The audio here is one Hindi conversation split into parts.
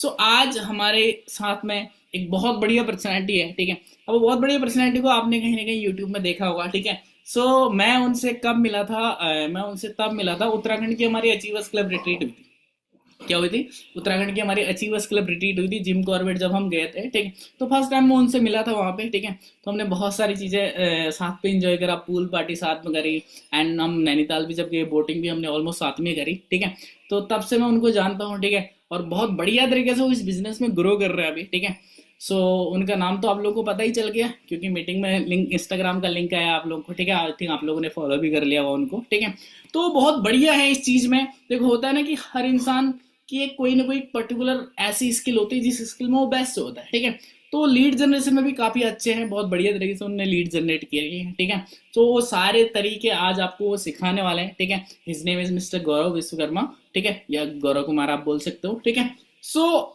सो आज हमारे साथ में एक बहुत बढ़िया पर्सनैलिटी है, ठीक है। अब वो बहुत बढ़िया पर्सनैलिटी को आपने कहीं ना कहीं यूट्यूब में देखा होगा, ठीक है। मैं उनसे कब मिला था? मैं उनसे तब मिला था, उत्तराखंड की हमारी अचीवर्स क्लब रिट्रीट हुई थी। क्या हुई थी? उत्तराखंड की हमारी अचीवर्स क्लब रिट्रीट हुई थी, जिम कॉर्बेट जब हम गए थे, ठीक है। तो फर्स्ट टाइम मैं उनसे मिला था वहाँ पे, ठीक है। तो हमने बहुत सारी चीज़ें साथ पे इंजॉय करा, पूल पार्टी साथ में करी। एंड हम नैनीताल भी जब गए, बोटिंग भी हमने ऑलमोस्ट साथ में करी, ठीक है। तो तब से मैं उनको जानता हूँ, ठीक है। और बहुत बढ़िया तरीके से वो इस बिजनेस में ग्रो कर रहे हैं अभी, ठीक है। सो उनका नाम तो आप लोगों को पता ही चल गया, क्योंकि मीटिंग में लिंक, इंस्टाग्राम का लिंक आया आप लोगों को, ठीक है। आई थिंक आप लोगों ने फॉलो भी कर लिया होगा उनको, ठीक है। तो बहुत बढ़िया है इस चीज़ में। देखो, होता है ना कि हर इंसान की एक कोई ना कोई पर्टिकुलर ऐसी स्किल होती है जिस स्किल में वो बेस्ट होता है, ठीक है। तो लीड जनरेशन में भी काफ़ी अच्छे हैं, बहुत बढ़िया तरीके से उन्होंने लीड जनरेट किए हैं, ठीक है। तो वो सारे तरीके आज आपको वो सिखाने वाले हैं, ठीक है। हिज नेम इज मिस्टर गौरव विश्वकर्मा, ठीक है, या गौरव कुमार आप बोल सकते हो, ठीक है।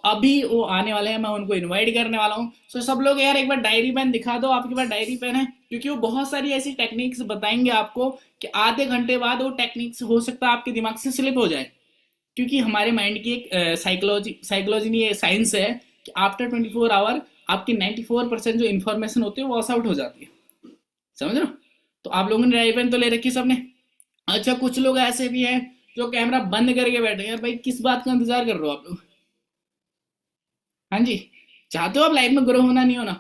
अभी वो आने वाले हैं, मैं उनको इनवाइट करने वाला हूँ। सब लोग यार एक बार डायरी पेन दिखा दो, आपके पास डायरी पेन है, क्योंकि वो बहुत सारी ऐसी टेक्निक्स बताएंगे आपको कि आधे घंटे बाद वो टेक्निक्स हो सकता है आपके दिमाग से स्लिप हो जाए। क्योंकि हमारे माइंड की एक साइकोलॉजी साइकोलॉजी नहीं, ये साइंस है कि आफ्टर 24 आवर आपकी 94% जो इन्फॉर्मेशन होती है वो वॉश आउट हो जाती है। समझ रहे हो? तो आप लोगों ने राइबन तो ले रखी सबने। अच्छा, कुछ लोग ऐसे भी हैं जो कैमरा बंद करके बैठे हैं। यार भाई, किस बात का इंतजार कर रहे हो आप लोग? हाँ जी। चाहते हो आप लाइफ में ग्रो होना, नहीं होना?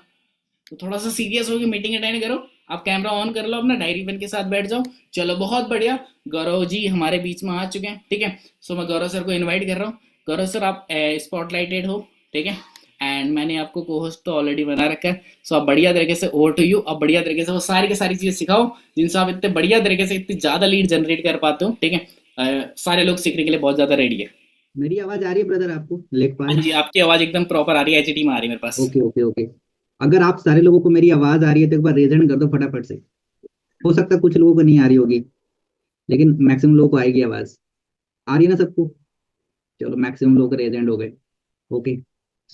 तो थोड़ा सा सीरियस होकर मीटिंग अटेंड करो। आप कैमरा ऑन कर लो, अपना डायरी पेन के साथ बैठ जाओ। चलो, बहुत बढ़िया। गौरव जी हमारे बीच में आ चुके हैं, ठीक है। मैं गौरव सर को इनवाइट कर रहा हूँ। गौरव सर, आप स्पॉटलाइटेड हो, ठीक है। एंड मैंने आपको को होस्ट तो ऑलरेडी बना रखा है। आप बढ़िया तरीके से, ओवर टू यू। अब बढ़िया तरीके से वो सारी की सारी चीजें सिखाओ जिनसे आप इतने बढ़िया तरीके से इतनी ज्यादा लीड जनरेट कर पाते हो, ठीक है। सारे लोग सीखने के लिए बहुत ज्यादा रेडी है। मेरी आवाज आ रही है ब्रदर आपको? हाँ लेखपाल। जी, आपकी आवाज एकदम प्रॉपर आ रही है, एचडी में आ रही है मेरे पास। Okay okay okay. अगर आप सारे लोगों को मेरी आवाज आ रही है तो एक बार रेजेंट कर दो फटाफट से। हो सकता है कुछ लोगों को नहीं आ रही होगी, लेकिन मैक्सिमम लोगों को आएगी आवाज। आ रही है ना सबको? चलो, मैक्सिमम लोग रेजेंट हो गए। Okay.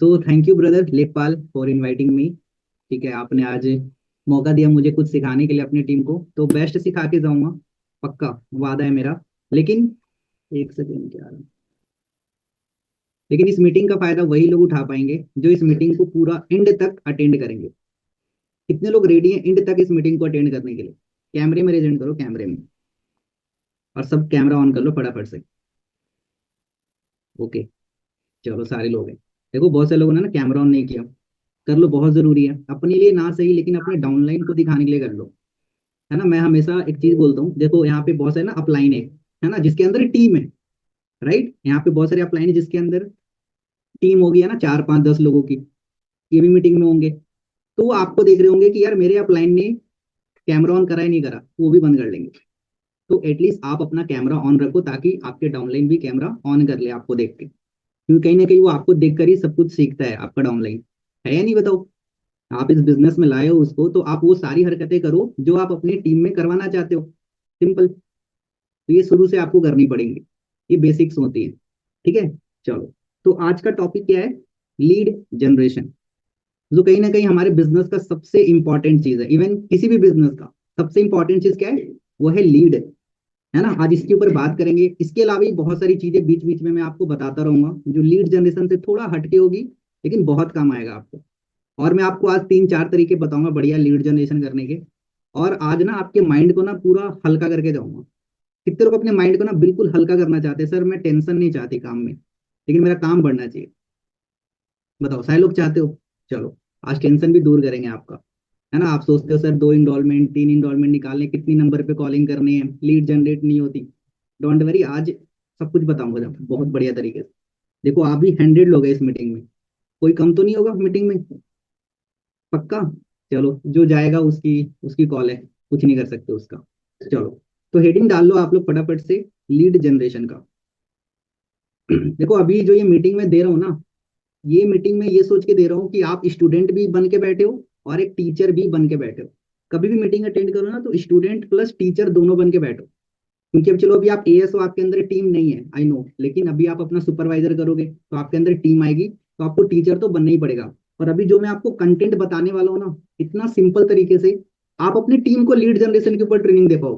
So thank you brother लेखपाल फॉर इनवाइटिंग मी। ठीक है, आपने आज मौका दिया मुझे कुछ सिखाने के लिए अपनी टीम को, तो बेस्ट सिखा के जाऊंगा। पक्का वादा है मेरा। लेकिन एक सेकेंड, क्या आ रहा है? लेकिन इस मीटिंग का फायदा वही लोग उठा पाएंगे जो इस मीटिंग को पूरा एंड तक अटेंड करेंगे। कितने लोग रेडी हैं एंड तक इस मीटिंग को अटेंड करने के लिए? कैमरे में प्रेजेंट करो, कैमरे में। और सब कैमरा ऑन कर लो फटाफट से। ओके। चलो, सारे लोग हैं। देखो, बहुत से लोगों ने ना कैमरा ऑन नहीं किया। कर लो, बहुत जरूरी है अपने लिए ना सही, लेकिन अपने डाउनलाइन को दिखाने के लिए कर लो। है ना? मैं हमेशा एक चीज बोलता हूँ, देखो यहाँ पे बहुत सारे ना अपलाइन है ना, जिसके अंदर टीम है। राइट, यहाँ पे बहुत सारे अपलाइन है जिसके अंदर टीम होगी, है ना, 4 5 10 लोगों की। ये भी मीटिंग में होंगे। तो वो आपको देख रहे होंगे कि यार मेरे अपलाइन ने कैमरा ऑन करा है नहीं करा, वो भी बंद कर लेंगे। तो एटलीस्ट आप अपना कैमरा ऑन रखो ताकि आपके डाउनलाइन भी कैमरा ऑन कर ले आपको देख के, क्योंकि कहीं ना कहीं वो आपको देख कर ही सब कुछ सीखता है आपका डाउनलाइन। है या नहीं, बताओ? आप इस बिजनेस में लाए हो उसको, तो आप वो सारी हरकतें करो जो आप अपनी टीम में करवाना चाहते हो। सिंपल। तो ये शुरू से आपको करनी पड़ेंगी। ये बेसिक्स होती है। ठीक है। चलो, तो आज का टॉपिक क्या है? Lead generation. जो कहीं ना कहीं हमारे बिजनेस का सबसे इंपॉर्टेंट चीज है, इवन किसी भी बिजनेस का सबसे इंपॉर्टेंट चीज क्या है? वो है लीड। है ना? आज इसके ऊपर बात करेंगे। इसके अलावा भी बहुत सारी चीजें बीच बीच में मैं आपको बताता रहूंगा जो लीड जनरेशन से थोड़ा हटके होगी, लेकिन बहुत काम आएगा आपको। और मैं आपको आज 3 4 तरीके बताऊंगा बढ़िया लीड जनरेशन करने के। और आज ना आपके माइंड को ना पूरा हल्का करके जाऊंगा। कितने लोग अपने माइंड को ना बिल्कुल हल्का करना चाहते हैं? सर मैं टेंशन नहीं चाहती काम में, लेकिन मेरा काम बढ़ना चाहिए। बताओ, सारे लोग चाहते हो? चलो, आज टेंशन भी दूर करेंगे आपका। है ना? आप सोचते हो सर 2 इंस्टॉलमेंट 3 इंस्टॉलमेंट निकालने, कितनी नंबर पे कॉलिंग करनी है, लीड जनरेट नहीं होती। डोंट वरी, आज सब कुछ बताऊंगा जब बहुत बढ़िया तरीके से। देखो, आप भी 100 लोग हैं इस मीटिंग में। कोई कम तो नहीं होगा मीटिंग में? पक्का? चलो, जो जाएगा उसकी उसकी कॉल है, कुछ नहीं कर सकते उसका। चलो, तो हेडिंग डाल लो आप लोग फटाफट से, लीड जनरेशन का। देखो, अभी जो ये मीटिंग में दे रहा हूँ ना, ये मीटिंग में ये सोच के दे रहा हूँ कि आप स्टूडेंट भी बन के बैठे हो और एक टीचर भी बन के बैठे हो। कभी भी मीटिंग अटेंड करो ना, तो स्टूडेंट प्लस टीचर दोनों बन के बैठो। क्योंकि अब चलो, अभी आप एएस हो, आपके अंदर टीम नहीं है, आई नो, लेकिन अभी आप अपना सुपरवाइजर करोगे तो आपके अंदर टीम आएगी, तो आपको टीचर तो बनना ही पड़ेगा। और अभी जो मैं आपको कंटेंट बताने वाला हूँ ना, इतना सिंपल तरीके से आप अपनी टीम को लीड जनरेशन के ऊपर ट्रेनिंग दे पाओ।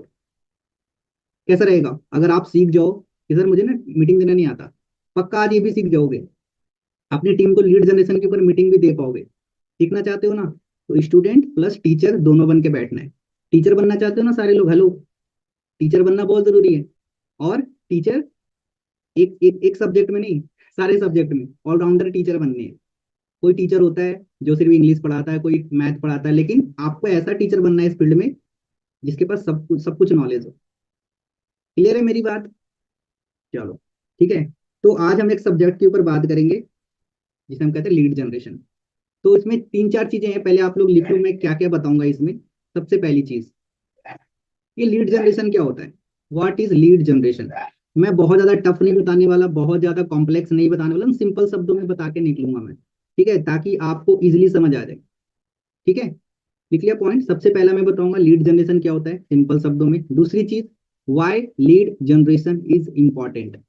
कैसा रहेगा अगर आप सीख जाओ कि सर मुझे ना मीटिंग देना नहीं आता? पक्का आज ये भी सीख जाओगे। अपनी टीम को लीड जनरेशन के ऊपर मीटिंग भी दे पाओगे। सीखना चाहते हो ना, तो स्टूडेंट प्लस टीचर दोनों बन के बैठना है। टीचर बनना चाहते हो ना सारे लोग, हेलो, टीचर बनना बहुत जरूरी है। और टीचर एक सब्जेक्ट में नहीं, सारे सब्जेक्ट में ऑलराउंडर टीचर बनने हैं। कोई टीचर होता है जो सिर्फ इंग्लिश पढ़ाता है, कोई मैथ पढ़ाता है, लेकिन आपको ऐसा टीचर बनना है इस फील्ड में जिसके पास सब कुछ नॉलेज हो। क्लियर है मेरी बात? चलो, ठीक है। तो आज हम एक सब्जेक्ट के ऊपर बात करेंगे जिसे हम कहते हैं लीड जनरेशन। तो इसमें तीन चार चीजें हैं, पहले आप लोग लिख लो मैं क्या क्या बताऊंगा इसमें। सबसे पहली चीज, ये लीड जनरेशन क्या होता है? What is lead generation? मैं बहुत ज्यादा टफ नहीं बताने वाला, बहुत ज्यादा कॉम्प्लेक्स नहीं बताने वाला, सिंपल शब्दों में बता के निकलूंगा मैं, ठीक है, ताकि आपको इजिली समझ आ जाए। ठीक है, लिख लिया पॉइंट। सबसे पहला मैं बताऊंगा लीड जनरेशन क्या होता है सिंपल शब्दों में। दूसरी चीज, why lead generation is important.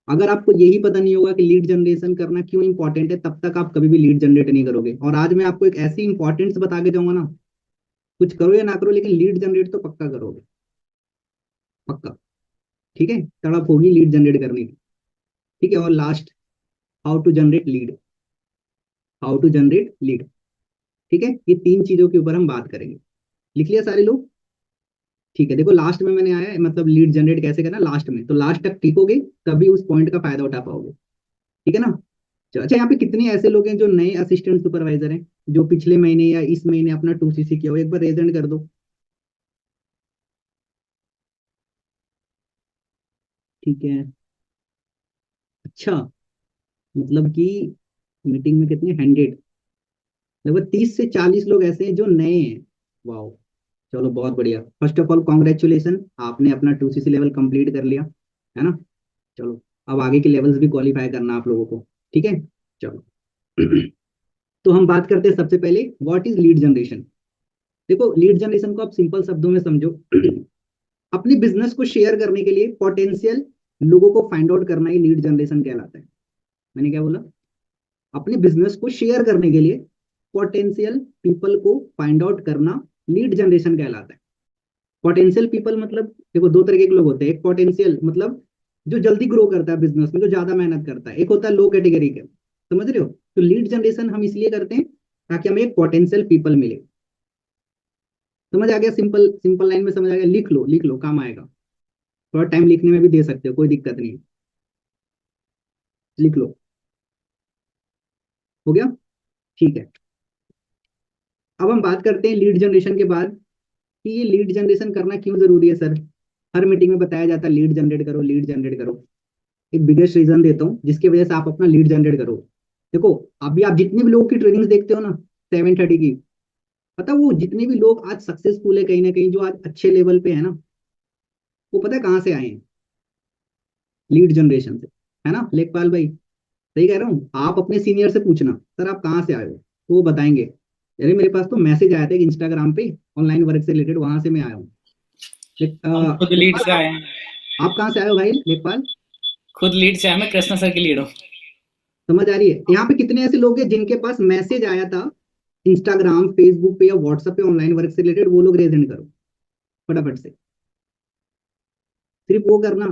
अगर आपको यही पता नहीं होगा कि लीड जनरेशन करना क्यों इंपॉर्टेंट है, तब तक आप कभी भी लीड जनरेट नहीं करोगे। और आज मैं आपको एक ऐसी इंपॉर्टेंस बता के जाऊंगा ना, कुछ करो या ना करो लेकिन लीड जनरेट तो पक्का करोगे, पक्का। ठीक है, तड़प होगी लीड जनरेट करने की। ठीक है, और last, how to generate lead, how to generate lead. ठीक है, ये तीन चीजों के ऊपर हम बात करेंगे। लिख लिया सारे लोग? ठीक है, देखो लास्ट में मैंने आया है, मतलब लीड जनरेट कैसे करना लास्ट में, तो लास्ट तक टिकोगे तभी उस पॉइंट का फायदा उठा पाओगे। ठीक है ना? अच्छा, यहाँ पे कितने ऐसे लोग हैं जो नए असिस्टेंट सुपरवाइजर हैं, जो पिछले महीने या इस महीने अपना 2CC किया हो, एक बार रेजेंट कर दो। ठीक है, अच्छा, मतलब कि मीटिंग में कितने 100, लगभग 30 से 40 लोग ऐसे हैं जो नए हैं। वाह, चलो बहुत बढ़िया। फर्स्ट ऑफ ऑल कॉन्ग्रेचुलेशन, आपने अपना 2CC लेवल कंप्लीट कर लिया, है ना? चलो, अब आगे के लेवल्स भी क्वालिफाई करना आप लोगों को। ठीक है, चलो। तो हम बात करते हैं सबसे पहले, व्हाट इज लीड जनरेशन। देखो, लीड जनरेशन को आप सिंपल शब्दों में समझो। अपनी बिजनेस को शेयर करने के लिए पोटेंशियल लोगों को फाइंड आउट करना ही लीड जनरेशन कहलाता है। मैंने क्या बोला? अपने बिजनेस को शेयर करने के लिए पोटेंशियल पीपल को फाइंड आउट करना लीड जनरेशन कहलाता है। पोटेंशियल पीपल मतलब, देखो दो तरीके के लोग होते हैं। एक पोटेंशियल मतलब जो जल्दी ग्रो करता है बिजनेस में, जो ज्यादा मेहनत करता है। एक होता है लो कैटेगरी के, समझ रहे हो? तो लीड जनरेशन हम इसलिए करते हैं ताकि हमें एक पोटेंशियल पीपल मिले। समझ आ गया? सिंपल सिंपल लाइन में समझ आ गया? लिख लो लिख लो, काम आएगा। थोड़ा टाइम लिखने में भी दे सकते हो, कोई दिक्कत नहीं है। लिख लो। हो गया? ठीक है। अब हम बात करते हैं लीड जनरेशन के बाद, कि ये लीड जनरेशन करना क्यों जरूरी है सर। हर मीटिंग में बताया जाता है लीड जनरेट करो, लीड जनरेट करो। एक बिगेस्ट रीजन देता हूँ जिसकी वजह से आप अपना लीड जनरेट करो। देखो, अभी आप जितने भी लोगों की ट्रेनिंग्स देखते हो ना, 730 की, पता है वो जितने भी लोग आज सक्सेसफुल है कहीं ना कहीं, जो आज अच्छे लेवल पे है ना, वो पता है कहाँ से आए हैं? लीड जनरेशन से। है ना लेखपाल भाई? सही कह रहा हूँ? आप अपने सीनियर से पूछना, सर आप कहाँ से आए हो, तो वो बताएंगे, अरे मेरे पास तो मैसेज आया था इंस्टाग्राम पे, ऑनलाइन वर्क से रिलेटेड, वहां से मैं आया हूँ। हम खुद लीड लेखपाल, से आए हैं। आप कहाँ से आए हो भाई लेखपाल? खुद लीड से आया, मैं कृष्णा सर की लीड हूँ। समझ आ रही है? यहाँ पे कितने ऐसे लोग हैं जिनके पास मैसेज आया था इंस्टाग्राम, फेसबुक पे या व्हाट्सएप पे, ऑनलाइन वर्क से रिलेटेड? वो लोग रेजेंट करो फटाफट से। सिर्फ वो करना,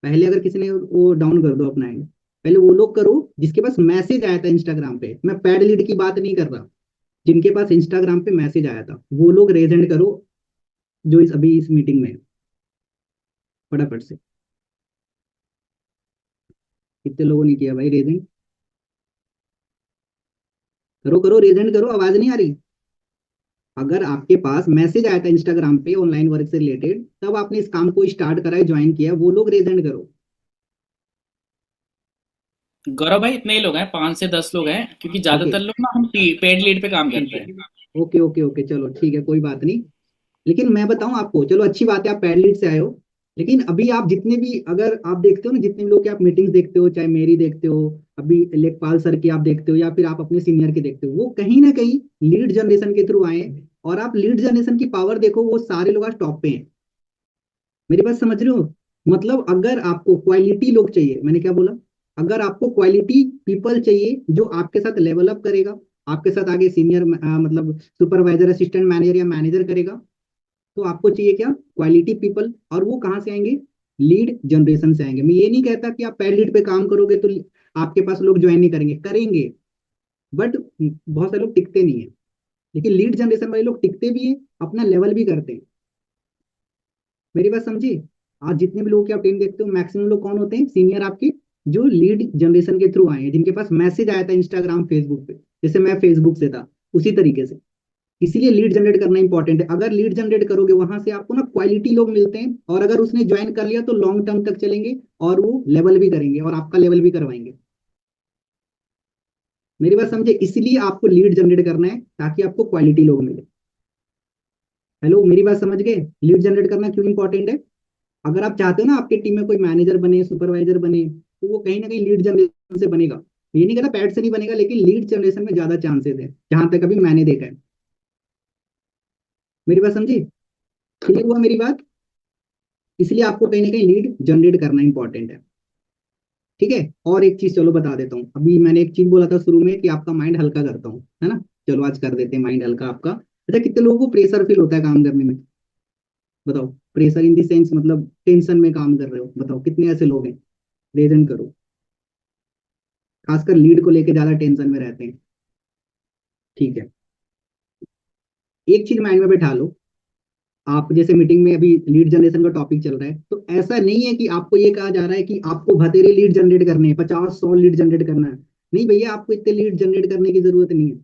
पहले अगर किसी ने वो डाउन कर दो अपना हैंड, पहले वो लोग करो जिसके पास मैसेज आया था इंस्टाग्राम पे। मैं पैड लीड की बात नहीं कर रहा, जिनके पास इंस्टाग्राम पे मैसेज आया था वो लोग रेजेंट करो, जो अभी इस मीटिंग में है, फटाफट से। कितने लोगों ने किया भाई रेजेंट? करो करो, रेजेंट करो, आवाज नहीं आ रही? अगर आपके पास मैसेज आया था इंस्टाग्राम पे ऑनलाइन वर्क से रिलेटेड, तब आपने इस काम को स्टार्ट करा है, ज्वाइन किया, वो लोग रेजेंट करो। गौरव भाई इतने ही लोग हैं, 5 से 10 लोग हैं, क्योंकि ओके, ज्यादातर लोग ना हम पेड लीड पे काम ठीक करते है, हैं। ओके ओके ओके, चलो ठीक है, कोई बात नहीं। लेकिन मैं बताऊं आपको, चलो अच्छी बात है आप पैड से आए हो, लेकिन अभी आप जितने भी, अगर आप देखते हो ना, जितने भी लोग की आप मीटिंग्स देखते हो, चाहे मेरी देखते हो, अभी लेखपाल सर की आप देखते हो, या फिर आप अपने सीनियर के देखते हो, वो कहीं ना कहीं लीड जनरेशन के थ्रू आए हैं। और आप लीड जनरेशन की पावर देखो, वो सारे लोग आज टॉप पे हैं। मेरी बात समझ रहे हो? मतलब अगर आपको क्वालिटी लोग चाहिए, मैंने क्या बोला, अगर आपको क्वालिटी पीपल चाहिए जो आपके साथ लेवल अप करेगा, आपके साथ आगे सीनियर मतलब सुपरवाइजर, असिस्टेंट मैनेजर या मैनेजर करेगा, तो आपको चाहिए क्या? Quality people. और वो कहाँ से आएंगे? लीड जनरेशन से आएंगे। मैं ये नहीं कहता कि आप पैड लीड पे काम करोगे तो आपके पास लोग ज्वाइन नहीं करेंगे, करेंगे, बट बहुत सारे लोग टिकते नहीं है। लेकिन लीड जनरेशन वाले लोग टिकते भी हैं, अपना लेवल भी करते हैं। मेरी बात समझी? आज जितने भी लोगों की आप टीम देखते हो, मैक्सिमम लोग कौन होते हैं सीनियर आपके, जो लीड जनरेशन के थ्रू आए हैं, जिनके पास मैसेज आया था इंस्टाग्राम फेसबुक पे, जैसे मैं फेसबुक से था, उसी तरीके से। इसीलिए लीड जनरेट करना इंपॉर्टेंट है। अगर लीड जनरेट करोगे वहां से आपको ना क्वालिटी लोग मिलते हैं, और अगर उसने ज्वाइन कर लिया तो लॉन्ग टर्म तक चलेंगे, और वो लेवल भी करेंगे और आपका लेवल भी करवाएंगे। मेरी बात समझे? इसलिए आपको लीड जनरेट करना है, ताकि आपको क्वालिटी लोग मिले। हेलो, मेरी बात समझ गए? लीड जनरेट करना क्यों इंपॉर्टेंट है? अगर आप चाहते हो ना आपकी टीम में कोई मैनेजर बने, सुपरवाइजर बने, तो वो कहीं ना कहीं लीड जनरेशन से बनेगा। ये नहीं कहता पैड से नहीं बनेगा, लेकिन लीड जनरेशन में ज्यादा चांसेस है, जहां तक अभी मैंने देखा है। मेरी बात समझी? क्लियर हुआ मेरी बात? इसलिए आपको कहीं ना कहीं लीड जनरेट करना इंपॉर्टेंट है। ठीक है, और एक चीज चलो बता देता हूँ। अभी मैंने एक चीज बोला था शुरू में कि आपका माइंड हल्का करता हूँ, है ना? चलो आज कर देते हैं माइंड हल्का आपका। अच्छा, कितने लोगों को प्रेशर फील होता है काम करने में? बताओ। प्रेशर इन दी सेंस मतलब टेंशन में काम कर रहे हो, बताओ कितने ऐसे लोग हैं? प्रेजेंट करो। खासकर लीड को लेके ज्यादा टेंशन में रहते हैं। ठीक है, एक चीज माइंड में बैठा लो। आप जैसे मीटिंग में अभी लीड जनरेशन का टॉपिक चल रहा है, तो ऐसा नहीं है कि आपको ये कहा जा रहा है कि आपको भतेरे लीड जनरेट करने हैं, 50-100 लीड जनरेट करना है। नहीं भैया, आपको इतने लीड जनरेट करने की जरूरत नहीं है।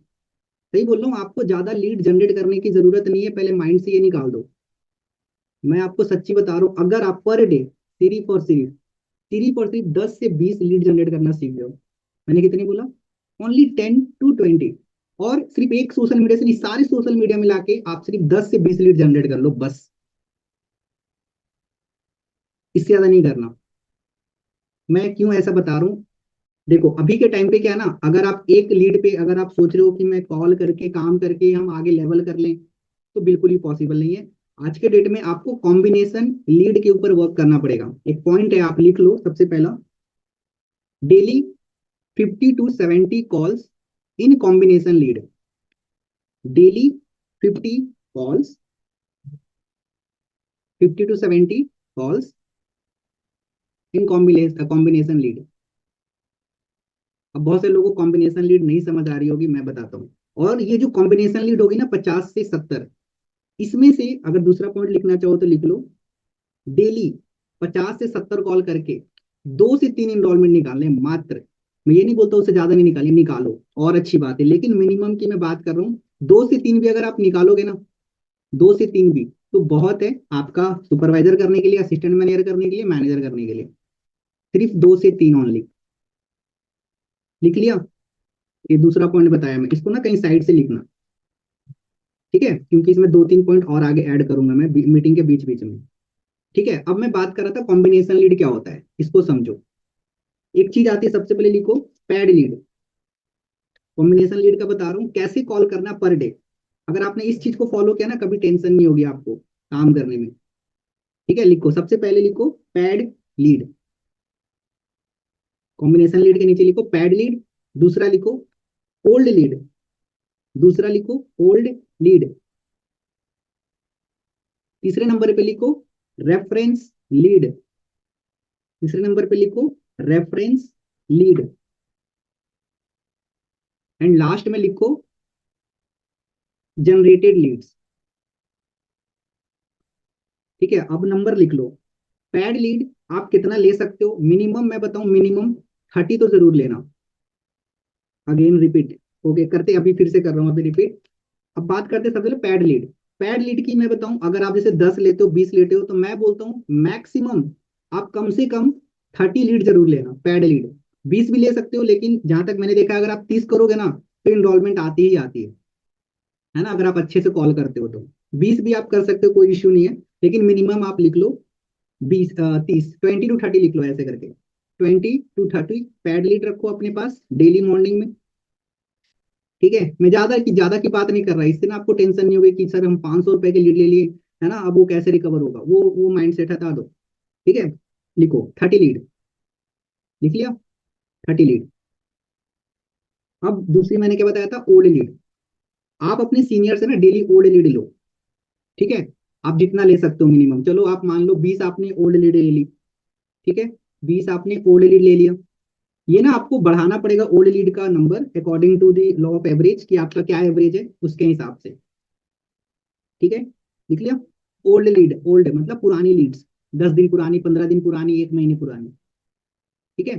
सही बोल रहा हूँ, आपको ज्यादा लीड जनरेट करने की जरूरत नहीं है। पहले माइंड से ये निकाल दो। मैं आपको सच्ची बता रहा हूँ, अगर आप पर डे सिर्फ और सिर्फ 10 से 20 लीड जनरेट करना सीख जाओ। मैंने कितनी बोला? Only 10 to 20। और सिर्फ एक सोशल मीडिया से नहीं, सारे सोशल मीडिया मिला के आप सिर्फ 10 से 20 लीड जनरेट कर लो बस। इससे ज्यादा नहीं करना। मैं क्यों ऐसा बता रहा हूँ? देखो, अभी के टाइम पे क्या है ना, अगर आप एक लीड पे अगर आप सोच रहे हो कि मैं कॉल करके काम करके हम आगे लेवल कर लें, तो बिल्कुल ही पॉसिबल नहीं है। आज के डेट में आपको कॉम्बिनेशन लीड के ऊपर वर्क करना पड़ेगा। एक पॉइंट है, आप लिख लो सबसे पहला। Daily 50 to 70 calls in combination lead. Daily 50 calls, 50 to 70 calls in combination lead. अब बहुत से लोगों को कॉम्बिनेशन लीड नहीं समझ आ रही होगी, मैं बताता हूँ। और ये जो कॉम्बिनेशन लीड होगी ना, 50 से 70, इसमें से अगर दूसरा पॉइंट लिखना चाहो तो लिख लो। डेली 50 से 70 कॉल करके 2 से 3 इनरोलमेंट निकालने मात्र। मैं ये नहीं बोलता उससे ज्यादा नहीं निकाले, निकालो और अच्छी बात है, लेकिन मिनिमम की मैं बात कर रहा हूँ। 2 से 3 भी अगर आप निकालोगे ना, 2 से 3 भी तो बहुत है आपका, सुपरवाइजर करने के लिए, असिस्टेंट मैनेजर करने के लिए, मैनेजर करने के लिए। सिर्फ 2 से 3 ओनली। लिख लिया? ये दूसरा पॉइंट बताया मैं, इसको ना कहीं साइड से लिखना। ठीक है, क्योंकि इसमें 2-3 पॉइंट और आगे ऐड करूंगा मैं मीटिंग के बीच बीच में। ठीक है, अब मैं बात कर रहा था कॉम्बिनेशन लीड क्या होता है, इसको समझो। एक चीज आती है, सबसे पहले लिखो पैड लीड। कॉम्बिनेशन लीड का बता रहा हूँ कैसे कॉल करना पर डे। अगर आपने इस चीज को फॉलो किया ना, कभी टेंशन नहीं होगी आपको काम करने में। ठीक है, लिखो सबसे पहले लिखो पैड लीड। कॉम्बिनेशन लीड के नीचे लिखो पैड लीड। दूसरा लिखो ओल्ड लीड। दूसरा लिखो ओल्ड लीड। तीसरे नंबर पे लिखो रेफरेंस लीड। तीसरे नंबर पे लिखो रेफरेंस लीड। एंड लास्ट में लिखो जनरेटेड लीड्स। ठीक है, अब नंबर लिख लो। पैड लीड आप कितना ले सकते हो? मिनिमम मैं बताऊं, मिनिमम 30 तो जरूर लेना। Again repeat. ओके, करते अभी फिर से कर रहा हूँ, अभी रिपीट। अब बात करते हैं सबसे पहले पैड लीड। पैड लीड की मैं बताऊं, अगर आप जैसे 10 लेते हो, 20 लेते हो, तो मैं बोलता हूँ मैक्सिमम आप कम से कम 30 लीड जरूर लेना पैड लीड। 20 भी ले सकते हो, लेकिन जहां तक मैंने देखा, अगर आप 30 करोगे ना, तो इनरोलमेंट आती ही आती है ना? अगर आप अच्छे से कॉल करते हो तो 20 भी आप कर सकते हो, कोई इश्यू नहीं है। लेकिन मिनिमम आप लिख लो 20, 30, 20 to 30 लिख लो, ऐसे करके 20 to 30 पैड लीड रखो अपने पास डेली मॉर्निंग में। ठीक है, मैं ज्यादा की बात नहीं कर रहा, इससे ना आपको टेंशन नहीं होगी कि सर हम 500 रुपए के लीड ले लिए, है ना, अब वो कैसे रिकवर होगा, वो माइंड सेट हटा दो। ठीक है, लिखो 30 लीड। लिख लिया? 30 लीड। अब दूसरी मैंने क्या बताया था? Old lead. आप अपने सीनियर से ना डेली ओल्ड लीड लो। ठीक है, आप जितना ले सकते हो मिनिमम, चलो आप मान लो 20 आपने ओल्ड लीड ले ली। ठीक है, 20 आपने ओल्ड लीड ले लिया। ये ना आपको बढ़ाना पड़ेगा ओल्ड लीड का number according to the law of average, कि आपका क्या एवरेज है उसके हिसाब से। ठीक है, लिख लिया। ओल्ड लीड, ओल्ड मतलब पुरानी लीड्स, 10 दिन पुरानी, 15 दिन पुरानी, 1 महीने पुरानी। ठीक है,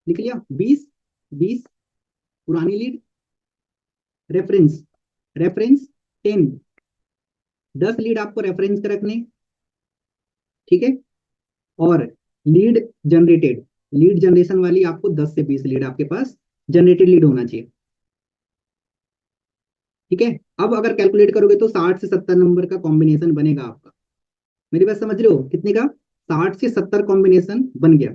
लिख लिया। 20 पुरानी लीड। रेफरेंस, रेफरेंस 10, 10 लीड आपको रेफरेंस के रखने। ठीक है, और लीड जनरेटेड, लीड जनरेशन वाली आपको 10 से 20 लीड आपके पास जनरेटेड लीड होना चाहिए। ठीक है, अब अगर कैलकुलेट करोगे तो 60 से 70 नंबर का कॉम्बिनेशन बनेगा आपका। मेरी बात समझ रहे हो, कितने का? 60 से 70 कॉम्बिनेशन बन गया।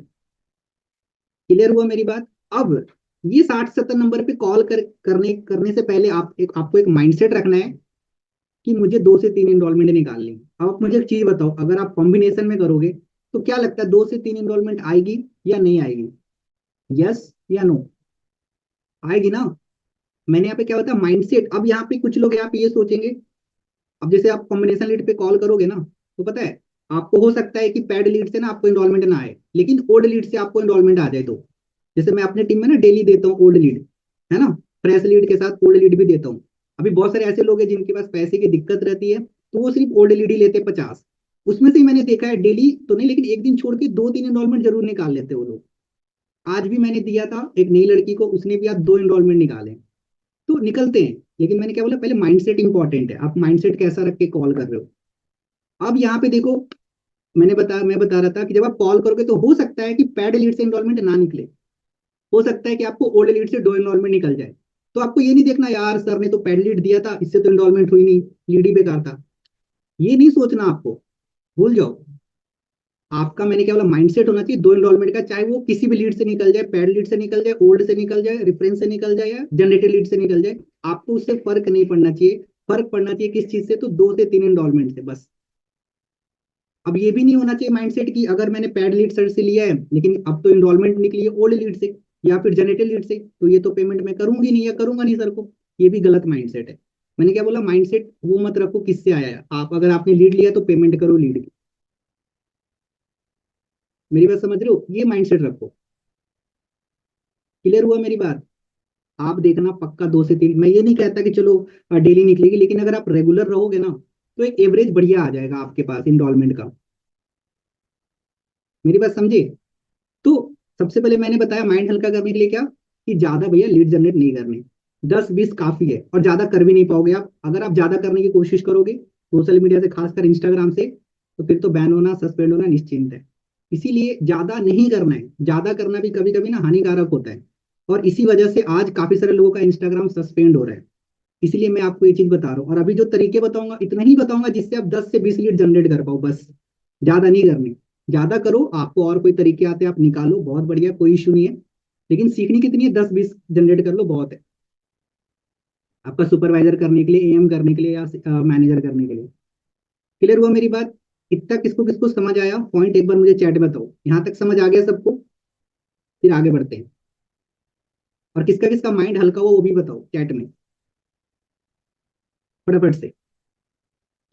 क्लियर हुआ मेरी बात? अब ये 60 70 नंबर पे कॉल करने करने से पहले आपको एक माइंडसेट रखना है कि मुझे 2 से 3 इनरोलमेंट निकालनी है। अब आप मुझे एक चीज बताओ, अगर आप कॉम्बिनेशन में करोगे तो क्या लगता है 2 से 3 इनरोलमेंट आएगी या नहीं आएगी? यस या नो? आएगी ना? मैंने यहाँ पे क्या बताया, माइंडसेट। अब यहाँ पे कुछ लोग यहाँ पे ये सोचेंगे, अब जैसे आप कॉम्बिनेशन लीड पे कॉल करोगे ना, तो पता है आपको हो सकता है कि पैड लीड से ना आपको इनरोलमेंट ना आए, लेकिन ओल्ड लीड से आपको इनरोलमेंट आ जाए। तो जैसे मैं अपने टीम में ना डेली देता हूँ ओल्ड लीड, है ना, फ्रेश लीड के साथ ओल्ड लीड भी देता हूँ। अभी बहुत सारे ऐसे लोग हैं जिनके पास पैसे की दिक्कत रहती है, तो वो सिर्फ ओल्ड लीड ही लेते 50। उसमें से ही मैंने देखा है, डेली तो नहीं लेकिन एक दिन छोड़ के 2 3 इनरोलमेंट जरूर निकाल लेते हैं वो लोग। आज भी मैंने दिया था एक नई लड़की को, उसने भी आज 2 इनरोलमेंट निकाले। तो निकलते हैं, लेकिन मैंने क्या बोला, पहले माइंडसेट इंपॉर्टेंट है। आप माइंडसेट कैसा रख के कॉल कर रहे हो? अब यहाँ पे देखो, मैं बता रहा था कि जब आप कॉल करोगे तो हो सकता है कि पैड लीड से इनरोलमेंट ना निकले, हो सकता है कि आपको ओल्ड लीड से 2 इनरोलमेंट निकल जाए। तो आपको ये नहीं देखना यार सर ने तो पैड लीड दिया था, इससे तो इनरोलमेंट हुई नहीं, लीड ही बेकार था, ये नहीं सोचना आपको। भूल जाओ। आपका, मैंने क्या बोला, माइंडसेट होना चाहिए 2 इनरोलमेंट का, चाहे वो किसी भी लीड से निकल जाए, पैड लीड से निकल जाए, ओल्ड से निकल जाए, रेफरेंस से निकल जाए, या जनरेटेड लीड से निकल जाए। आपको उससे फर्क नहीं पड़ना चाहिए। फर्क पड़ना चाहिए किस चीज से? तो 2 से 3 इनरोलमेंट से बस। अब ये भी नहीं होना चाहिए माइंडसेट कि अगर मैंने पैड लीड सर से लिया है लेकिन अब तो इनरोलमेंट निकली है ओल्ड लीड से या फिर जनरेटेड लीड से, तो ये तो पेमेंट मैं करूंगी नहीं या करूंगा नहीं सर को। ये भी गलत माइंडसेट है। मैंने क्या बोला, माइंडसेट वो मत रखो किससे आया है। आप अगर आपने लीड लिया तो पेमेंट करो लीड की। मेरी बात समझ रहे हो? ये माइंडसेट रखो। क्लियर हुआ मेरी बात? आप देखना पक्का 2 से 3, मैं ये नहीं कहता कि चलो डेली निकलेगी, लेकिन अगर आप रेगुलर रहोगे ना तो एक एवरेज बढ़िया आ जाएगा आपके पास इनरोलमेंट का। मेरी बात समझे? तो सबसे पहले मैंने बताया माइंड हल्का करने के लिए क्या, कि ज्यादा भैया लीड जनरेट नहीं करने। 10 20 काफी है, और ज्यादा कर भी नहीं पाओगे आप। अगर आप ज्यादा करने की कोशिश करोगे सोशल मीडिया से, खासकर इंस्टाग्राम से, तो फिर तो बैन होना, सस्पेंड होना निश्चिंत है। इसीलिए ज्यादा नहीं करना है। ज्यादा करना भी कभी कभी ना हानिकारक होता है, और इसी वजह से आज काफी सारे लोगों का इंस्टाग्राम सस्पेंड हो रहा है। इसीलिए मैं आपको ये चीज बता रहा हूँ, और अभी जो तरीके बताऊंगा इतना ही बताऊंगा जिससे आप 10 से 20 लीड जनरेट कर पाओ बस। ज्यादा नहीं करनी। ज्यादा करो, आपको और कोई तरीके आते हैं आप निकालो, बहुत बढ़िया, कोई इशू नहीं है। लेकिन सीखनी कितनी है, 10 20 जनरेट कर लो बहुत है। आपका सुपरवाइजर करने के लिए, एएम करने के लिए, या मैनेजर करने के लिए। क्लियर हुआ मेरी बात? इतना किसको किसको समझ आया पॉइंट, एक बार मुझे चैट में बताओ। यहाँ तक समझ आ गया सबको? फिर आगे बढ़ते हैं। और किसका किसका माइंड हल्का हुआ वो भी बताओ चैट में, फटाफट से।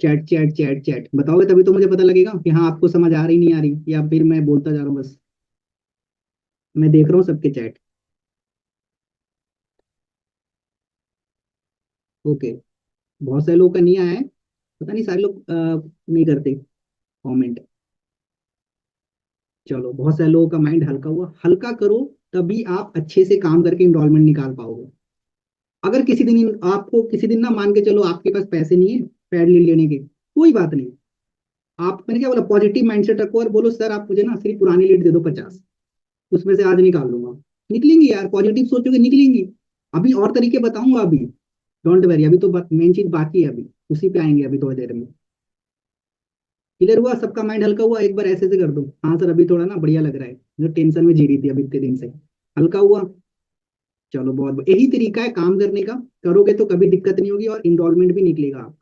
चैट चैट चैट चैट बताओगे तभी तो मुझे पता लगेगा कि हाँ आपको समझ आ रही नहीं आ रही, या फिर मैं बोलता जा रहा हूँ बस। मैं देख रहा हूँ सबके चैट। ओके, बहुत सारे लोगों का नहीं आया है, पता नहीं सारे लोग नहीं करते कमेंट। चलो, बहुत सारे लोगों का माइंड हल्का हुआ। हल्का करो, तभी आप अच्छे से काम करके इनरोलमेंट निकाल पाओगे। अगर किसी दिन आपको किसी दिन ना, मान के चलो आपके पास पैसे नहीं है पैड लीड लेने के, कोई बात नहीं। आप, मैंने क्या बोला, पॉजिटिव माइंडसेट रखो और बोलो सर आप मुझे ना सिर्फ पुरानी लीड दे दो 50, उसमें से आज निकाल लूंगा। निकलेंगी यार, पॉजिटिव सोचोगे निकलेंगी। अभी और तरीके बताऊंगा अभी, डोंट वरी, अभी तो मेन चीज बाकी है, अभी उसी पे आएंगे अभी थोड़ी देर में। क्लियर हुआ? सबका माइंड हल्का हुआ? एक बार ऐसे से कर दो, हाँ सर अभी थोड़ा ना बढ़िया लग रहा है, जो टेंशन में जी रही थी अभी इतने दिन से। हल्का हुआ? चलो यही तरीका है काम करने का। करोगे तो कभी दिक्कत नहीं होगी, और इनरोलमेंट भी निकलेगा आप।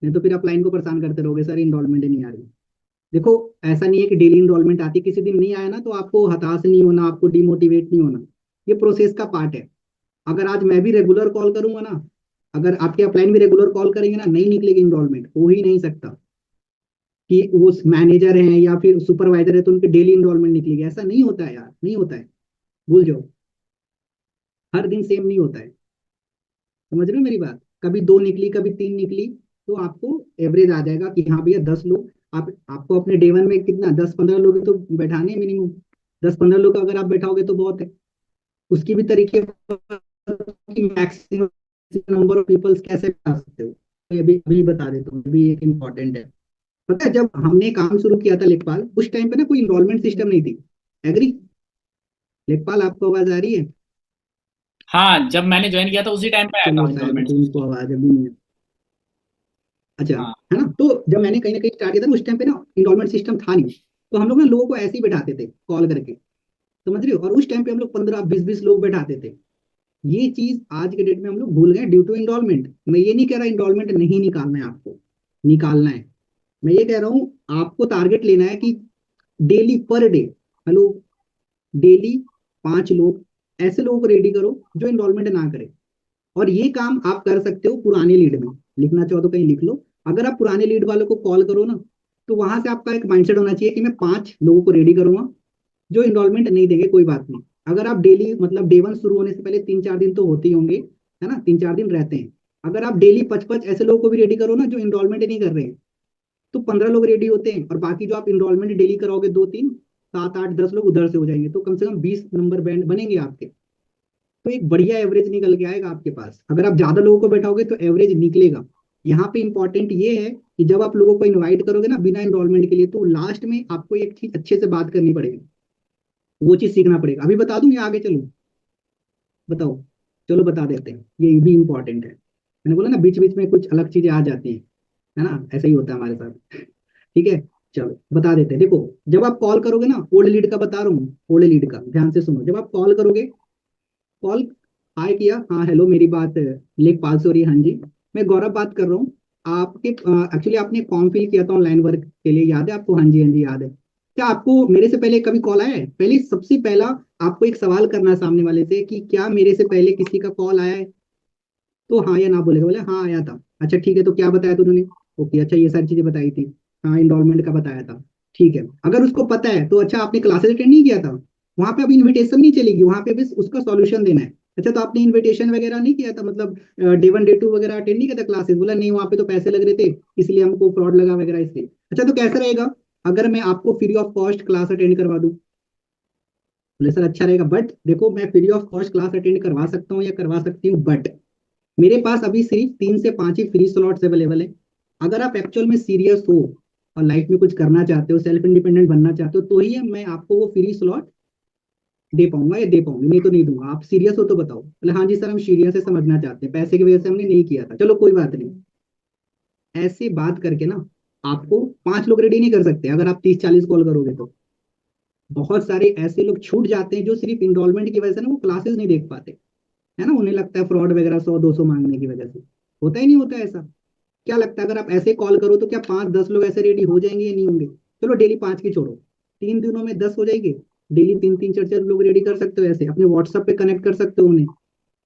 नहीं तो फिर आप लाइन को परेशान करते रहोगे, सर इनरोलमेंट ही नहीं आ रही। देखो, ऐसा नहीं है कि डेली इनरोलमेंट आती है, किसी दिन नहीं आया ना तो आपको हताश नहीं होना, आपको डिमोटिवेट नहीं होना। ये प्रोसेस का पार्ट है। अगर आज मैं भी रेगुलर कॉल करूंगा ना, अगर आपके अपलाइन भी रेगुलर कॉल करेंगे ना, नहीं निकलेगी इनरोलमेंट, हो ही नहीं सकता। कि वो मैनेजर हैं या फिर सुपरवाइजर है तो उनके डेली इनरोलमेंट निकलेगी, ऐसा नहीं होता है यार, नहीं होता है, भूल जाओ। हर दिन सेम नहीं होता है, समझ रहे हो मेरी बात? कभी दो निकली, कभी तीन निकली, तो आपको एवरेज आ जाएगा कि हाँ भैया 10 लोग, आप आपको अपने डे वन में कितना 10-15 लोग तो बैठाने मिनिमम। 10-15 लोग अगर आप बैठाओगे तो बहुत है। उसकी भी तरीके कि मैक्सिमम नंबर ऑफ पीपल्स कैसे बैठा सकते हो, तो ये भी अभी बता देता हूँ, ये भी एक इम्पॉर्टेंट है। पता है जब हमने काम शुरू किया था लेखपाल, उस टाइम पे ना कोई इनरोलमेंट सिस्टम नहीं थी। एग्री? लेखपाल आपको आवाज आ रही है? हाँ, जब मैंने ज्वाइन किया था उसी टाइम पे आया चलो था शायद इनरोलमेंट तो उनको सिस्टम। आवाज अभी नहीं है। अच्छा, हाँ। है ना? तो जब मैंने कहीं ना कहीं स्टार्ट किया था उस टाइम पे ना इनरोलमेंट सिस्टम था नहीं। तो हम लोग ना लोगों को ऐसे ही बैठाते थे कॉल करके, समझ रहे हो? और उस टाइम पे हम लोग 15-20-20 लोग बैठाते थे। ये चीज आज के डेट में हम लोग भूल गए ड्यू टू इनरोलमेंट। मैं ये नहीं कह रहा इनरोलमेंट नहीं निकालना है आपको, निकालना है। मैं ये कह रहा हूँ आपको टारगेट लेना है कि daily per day, hello, daily 5 लोग ऐसे लोगों को रेडी करो जो इनरोलमेंट ना करें। और ये काम आप कर सकते हो पुराने लीड में, लिखना चाहो तो कहीं लिख लो। अगर आप पुराने लीड वालों को कॉल करो ना, तो वहां से आपका एक माइंडसेट होना चाहिए कि मैं 5 लोगों को रेडी करूंगा जो इनरोलमेंट नहीं देंगे, कोई बात नहीं। अगर आप डेली मतलब डे वन शुरू होने से पहले 3-4 दिन तो होते ही होंगे, है ना, 3-4 दिन रहते हैं। अगर आप डेली 5-5 ऐसे लोगों को भी रेडी करो ना जो इनरोलमेंट नहीं कर रहे हैं, तो 15 लोग रेडी होते हैं। और बाकी जो आप इनरोलमेंट डेली कराओगे, 2-3, 7-8-10 लोग उधर से हो जाएंगे, तो कम से कम 20 नंबर बैंड बनेंगे आपके। तो एक बढ़िया एवरेज निकल के आएगा आपके पास। अगर आप ज्यादा लोगों को बैठाओगे तो एवरेज निकलेगा। यहाँ पे इंपॉर्टेंट ये है कि जब आप लोगों को इनवाइट करोगे ना बिना इनरोलमेंट के लिए, तो लास्ट में आपको एक चीज अच्छे से बात करनी पड़ेगी, वो चीज सीखना पड़ेगा। अभी बता दूं या आगे चलूं? बताओ। चलो बता देते हैं, ये भी इंपॉर्टेंट है। मैंने बोला ना बीच बीच में कुछ अलग चीजें आ जाती हैं, है ना, ऐसा ही होता है हमारे साथ। ठीक है, चलो बता देते हैं। देखो, जब आप कॉल करोगे ना, ओल्ड लीड का बता रहा हूँ, ओल्ड लीड का ध्यान से सुनो। जब आप कॉल करोगे, कॉल हाय किया, हाँ हेलो, मेरी बात लेखपाल से हो रही है? हाँ जी, मैं गौरव बात कर रहा हूँ। आपके एक्चुअली आपने फॉर्म फिल किया था ऑनलाइन वर्क के लिए, याद है आपको? हाँ जी, हाँ जी, याद है। क्या आपको मेरे से पहले कभी कॉल आया है? पहले सबसे पहला आपको एक सवाल करना है सामने वाले से कि क्या मेरे से पहले किसी का कॉल आया है? तो हाँ या ना बोलेगा। बोले हाँ आया था, अच्छा ठीक है, तो क्या बताया था उन्होंने? ओके, अच्छा ये सारी चीजें बताई थी, हाँ इनरोलमेंट का बताया था, ठीक है। अगर उसको पता है तो अच्छा आपने क्लासेस अटेंड नहीं किया था? वहां पे अभी इनविटेशन नहीं चलेगी, वहां पे बस उसका सॉल्यूशन देना है। अच्छा तो आपने इनविटेशन वगैरह नहीं किया था, मतलब डे वन डे टू वगैरह अटेंड नहीं किया था क्लासेस? बोला नहीं, वहां पे तो पैसे लग रहे थे, इसलिए हमको फ्रॉड लगा वगैरह, इसलिए। अच्छा तो कैसा रहेगा अगर मैं आपको free of cost class attend करवा दूं? बोले सर अच्छा रहेगा, बट देखो मैं free of cost class attend करवा सकता हूँ या करवा सकती हूँ, बट मेरे पास अभी सिर्फ 3 से 5 ही फ्री स्लॉट्स अवेलेबल है। अगर आप एक्चुअल में सीरियस हो और लाइफ में कुछ करना चाहते हो, सेल्फ इंडिपेंडेंट बनना चाहते हो, तो ही मैं आपको वो फ्री स्लॉट दे पाऊंगा या दे पाऊंगी, नहीं तो नहीं दूंगा। आप सीरियस हो तो बताओ। बोले हाँ जी सर, हम सीरियस है, समझना चाहते हैं, पैसे की वजह से हमने नहीं किया था। चलो कोई बात नहीं। ऐसे बात करके ना आपको 5 लोग रेडी नहीं कर सकते अगर आप 30-40 कॉल करोगे तो। बहुत सारे ऐसे लोग छूट जाते हैं जो सिर्फ इनरोलमेंट की वजह से ना वो क्लासेस नहीं देख पाते, है ना, उन्हें लगता है फ्रॉड वगैरह 100-200 मांगने की वजह से। होता ही नहीं होता ऐसा। क्या लगता है अगर आप ऐसे कॉल करो तो क्या 5-10 लोग ऐसे रेडी हो जाएंगे या नहीं होंगे? चलो डेली 5 की छोड़ो, 3 दिनों में 10 हो जाएंगे। डेली 3-3 4-4 लोग रेडी कर सकते हो, ऐसे अपने व्हाट्सएप पे कनेक्ट कर सकते हो उन्हें,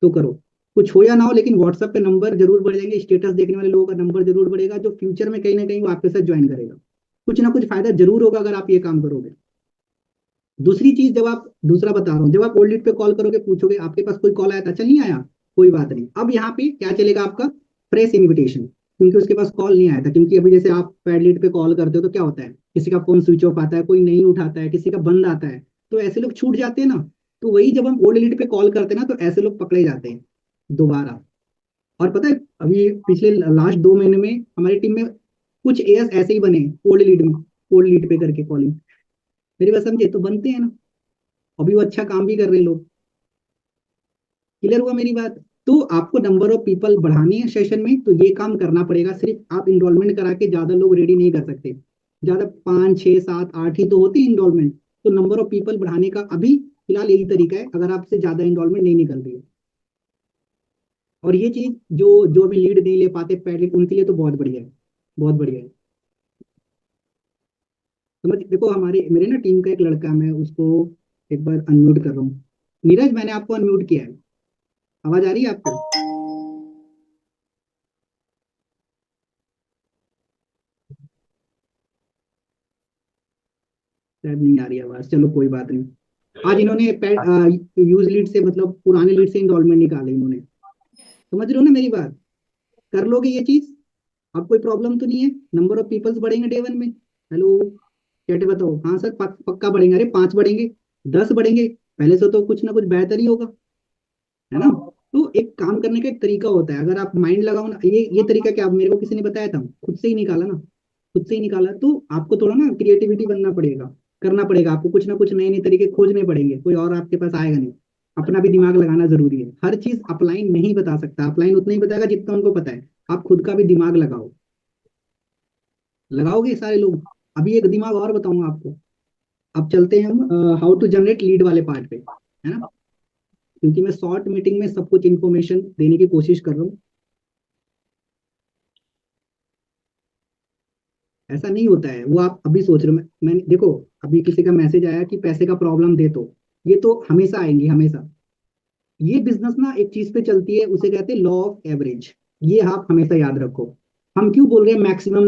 तो करो। कुछ हो या ना हो लेकिन व्हाट्सएप पे नंबर जरूर बढ़ जाएंगे, स्टेटस देखने वाले लोगों का नंबर जरूर बढ़ेगा, जो फ्यूचर में कहीं ना कहीं वो आपके साथ ज्वाइन करेगा। कुछ ना कुछ फायदा जरूर होगा अगर आप ये काम करोगे। दूसरी चीज, जब आप दूसरा बता रहा हूँ, जब आप ओल्ड लीड पे कॉल करोगे, पूछोगे आपके पास कोई कॉल आया था? चल नहीं आया, कोई बात नहीं। अब यहाँ पे क्या चलेगा आपका? फ्रेश इनविटेशन, क्योंकि उसके पास कॉल नहीं आया था। क्योंकि अभी जैसे आप पैड लीड पे कॉल करते हो तो क्या होता है, किसी का फोन स्विच ऑफ आता है, कोई नहीं उठाता है, किसी का बंद आता है, तो ऐसे लोग छूट जाते हैं ना। तो वही जब हम ओल्ड लीड पे कॉल करते हैं ना, तो ऐसे लोग पकड़े जाते हैं दोबारा। और पता है अभी पिछले लास्ट 2 महीने में हमारी टीम में कुछ एएस ऐसे ही बने, ओल्ड लीड में, ओल्ड लीड पे करके कॉलिंग। मेरी बात समझे? तो बनते हैं ना, अभी वो अच्छा काम भी कर रहे हैं लोग। क्लियर हुआ मेरी बात? तो आपको नंबर ऑफ पीपल बढ़ानी है सेशन में, तो ये काम करना पड़ेगा। सिर्फ आप इनरोलमेंट करा के ज्यादा लोग रेडी नहीं कर सकते। ज्यादा 5 6 7 8 ही तो होती है इनरोलमेंट। तो नंबर ऑफ पीपल बढ़ाने का अभी फिलहाल यही तरीका है, अगर आपसे ज्यादा इनरोलमेंट नहीं निकल रही है। और ये चीज जो जो भी लीड नहीं ले पाते पहले, उनके लिए तो बहुत बढ़िया है, बहुत बढ़िया है। समझ, देखो हमारे मेरे ना टीम का एक लड़का है, मैं उसको एक बार अनम्यूट कर रहा हूँ। नीरज, मैंने आपको अनम्यूट किया है, आवाज आ रही है आपको? शायद नहीं आ रही आवाज, चलो कोई बात नहीं। आज इन्होंने यूज लीड से मतलब पुराने लीड से इनरोलमेंट निकाले इन्होंने। समझ रहे हो ना मेरी बात? कर लोगे ये चीज? अब कोई प्रॉब्लम तो नहीं है? नंबर ऑफ पीपल्स बढ़ेंगे डे वन में? हेलो, चैट बताओ। हाँ सर पक्का बढ़ेंगे। अरे 5 बढ़ेंगे, 10 बढ़ेंगे, पहले से तो कुछ ना कुछ बेहतर ही होगा, है ना? तो एक काम करने का एक तरीका होता है, अगर आप माइंड लगाओ ना। ये तरीका क्या मेरे को किसी ने बताया था, खुद से ही निकाला ना, खुद से ही निकाला। तो आपको थोड़ा ना क्रिएटिविटी बनना पड़ेगा, करना पड़ेगा आपको, कुछ ना कुछ नए नए तरीके खोजने पड़ेंगे, कोई और आपके पास आएगा नहीं। अपना भी दिमाग लगाना जरूरी है। हर चीज अपलाइन नहीं बता सकता, अपलाइन उतना ही बताएगा जितना उनको पता है। आप खुद का भी दिमाग लगाओ। लगाओगे सारे लोग? अभी एक दिमाग और बताऊंगा आपको। अब चलते हैं हम हाउ टू जनरेट लीड वाले पार्ट पे, है ना? क्योंकि मैं शॉर्ट मीटिंग में सब कुछ इन्फॉर्मेशन देने की कोशिश कर रहा हूँ। ऐसा नहीं होता है वो, आप अभी सोच रहे हो। मैं देखो, अभी किसी का मैसेज आया कि पैसे का प्रॉब्लम दे, तो ये तो हमेशा आएंगी, हमेशा। ये बिजनेस ना एक चीज पे चलती है, उसे कहते हैं लॉ ऑफ एवरेज। ये आप हमेशा याद रखो। हम क्यों बोल रहे हैं मैक्सिमम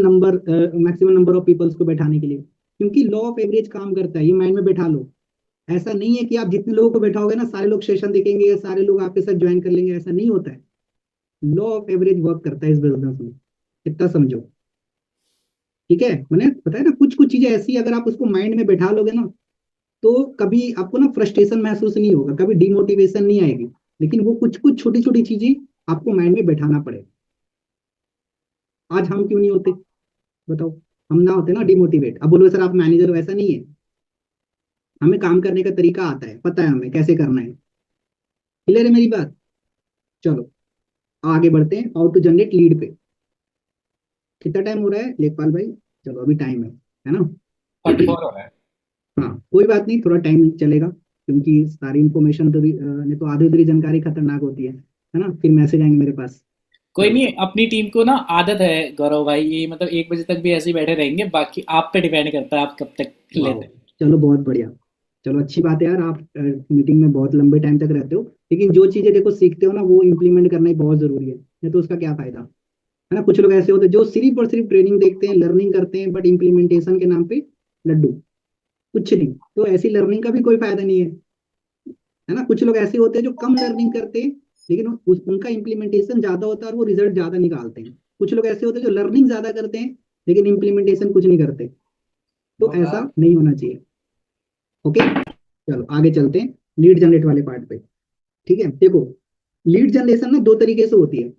नंबर ऑफ पीपल्स को बैठाने के लिए? क्योंकि लॉ ऑफ एवरेज काम करता है, ये माइंड में बैठा लो। ऐसा नहीं है कि आप जितने लोगों को बैठाओगे ना, सारे लोग सेशन देखेंगे, सारे लोग आपके साथ ज्वाइन कर लेंगे, ऐसा नहीं होता है। लॉ ऑफ एवरेज वर्क करता है इस बिजनेस में, इतना समझो। ठीक है, मैंने बताया ना, कुछ कुछ चीजें ऐसी अगर आप उसको माइंड में बैठा लोगे ना, तो कभी आपको ना फ्रस्ट्रेशन महसूस नहीं होगा, कभी डिमोटिवेशन नहीं आएगी। लेकिन वो कुछ कुछ छोटी छोटी चीजें आपको माइंड में बैठाना पड़ेगा। आज हम क्यों नहीं होते, बताओ? हम ना होते ना डिमोटिवेट, अब बोलो सर आप मैनेजर हो, ऐसा नहीं है। हमें काम करने का तरीका आता है, पता है हमें कैसे करना है। क्लियर है मेरी बात? चलो आगे बढ़ते हैं, हाउ टू जनरेट लीड पे। कितना टाइम हो रहा है लेखपाल भाई? चलो अभी टाइम है ना? 44 हो रहा है। हाँ कोई बात नहीं, थोड़ा टाइम चलेगा, क्योंकि सारी इन्फॉर्मेशन तो नहीं तो आधी अधूरी जानकारी खतरनाक होती है ना? फिर मैसेज आएंगे मेरे पास। कोई चलो। नहीं, अपनी टीम को ना आदत है गौरव भाई, ये मतलब 1 बजे तक भी ऐसे ही बैठे रहेंगे, बाकी आप पे डिपेंड करता है आप कब तक वाह, लेते हैं। चलो बहुत बढ़िया। चलो अच्छी बात है यार, आप मीटिंग में बहुत लंबे टाइम तक रहते हो। लेकिन जो चीजें देखो सीखते हो ना, वो इम्प्लीमेंट करना ही बहुत जरूरी है, नहीं तो उसका क्या फायदा, है ना? कुछ लोग ऐसे होते हैं जो सिर्फ और सिर्फ ट्रेनिंग देखते हैं, लर्निंग करते हैं, बट इम्प्लीमेंटेशन के नाम पे लड्डू, कुछ नहीं। तो ऐसी लर्निंग का भी कोई फायदा नहीं है, है ना? कुछ लोग ऐसे होते हैं जो कम लर्निंग करते हैं, लेकिन उनका इम्प्लीमेंटेशन ज्यादा होता है और वो रिजल्ट ज्यादा निकालते हैं। कुछ लोग ऐसे होते हैं जो लर्निंग ज्यादा करते हैं, लेकिन इम्प्लीमेंटेशन कुछ नहीं करते। तो ऐसा नहीं होना चाहिए। ओके, चलो आगे चलते हैं लीड जनरेट वाले पार्ट पे। ठीक है, देखो, लीड जनरेशन ना दो तरीके से होती है।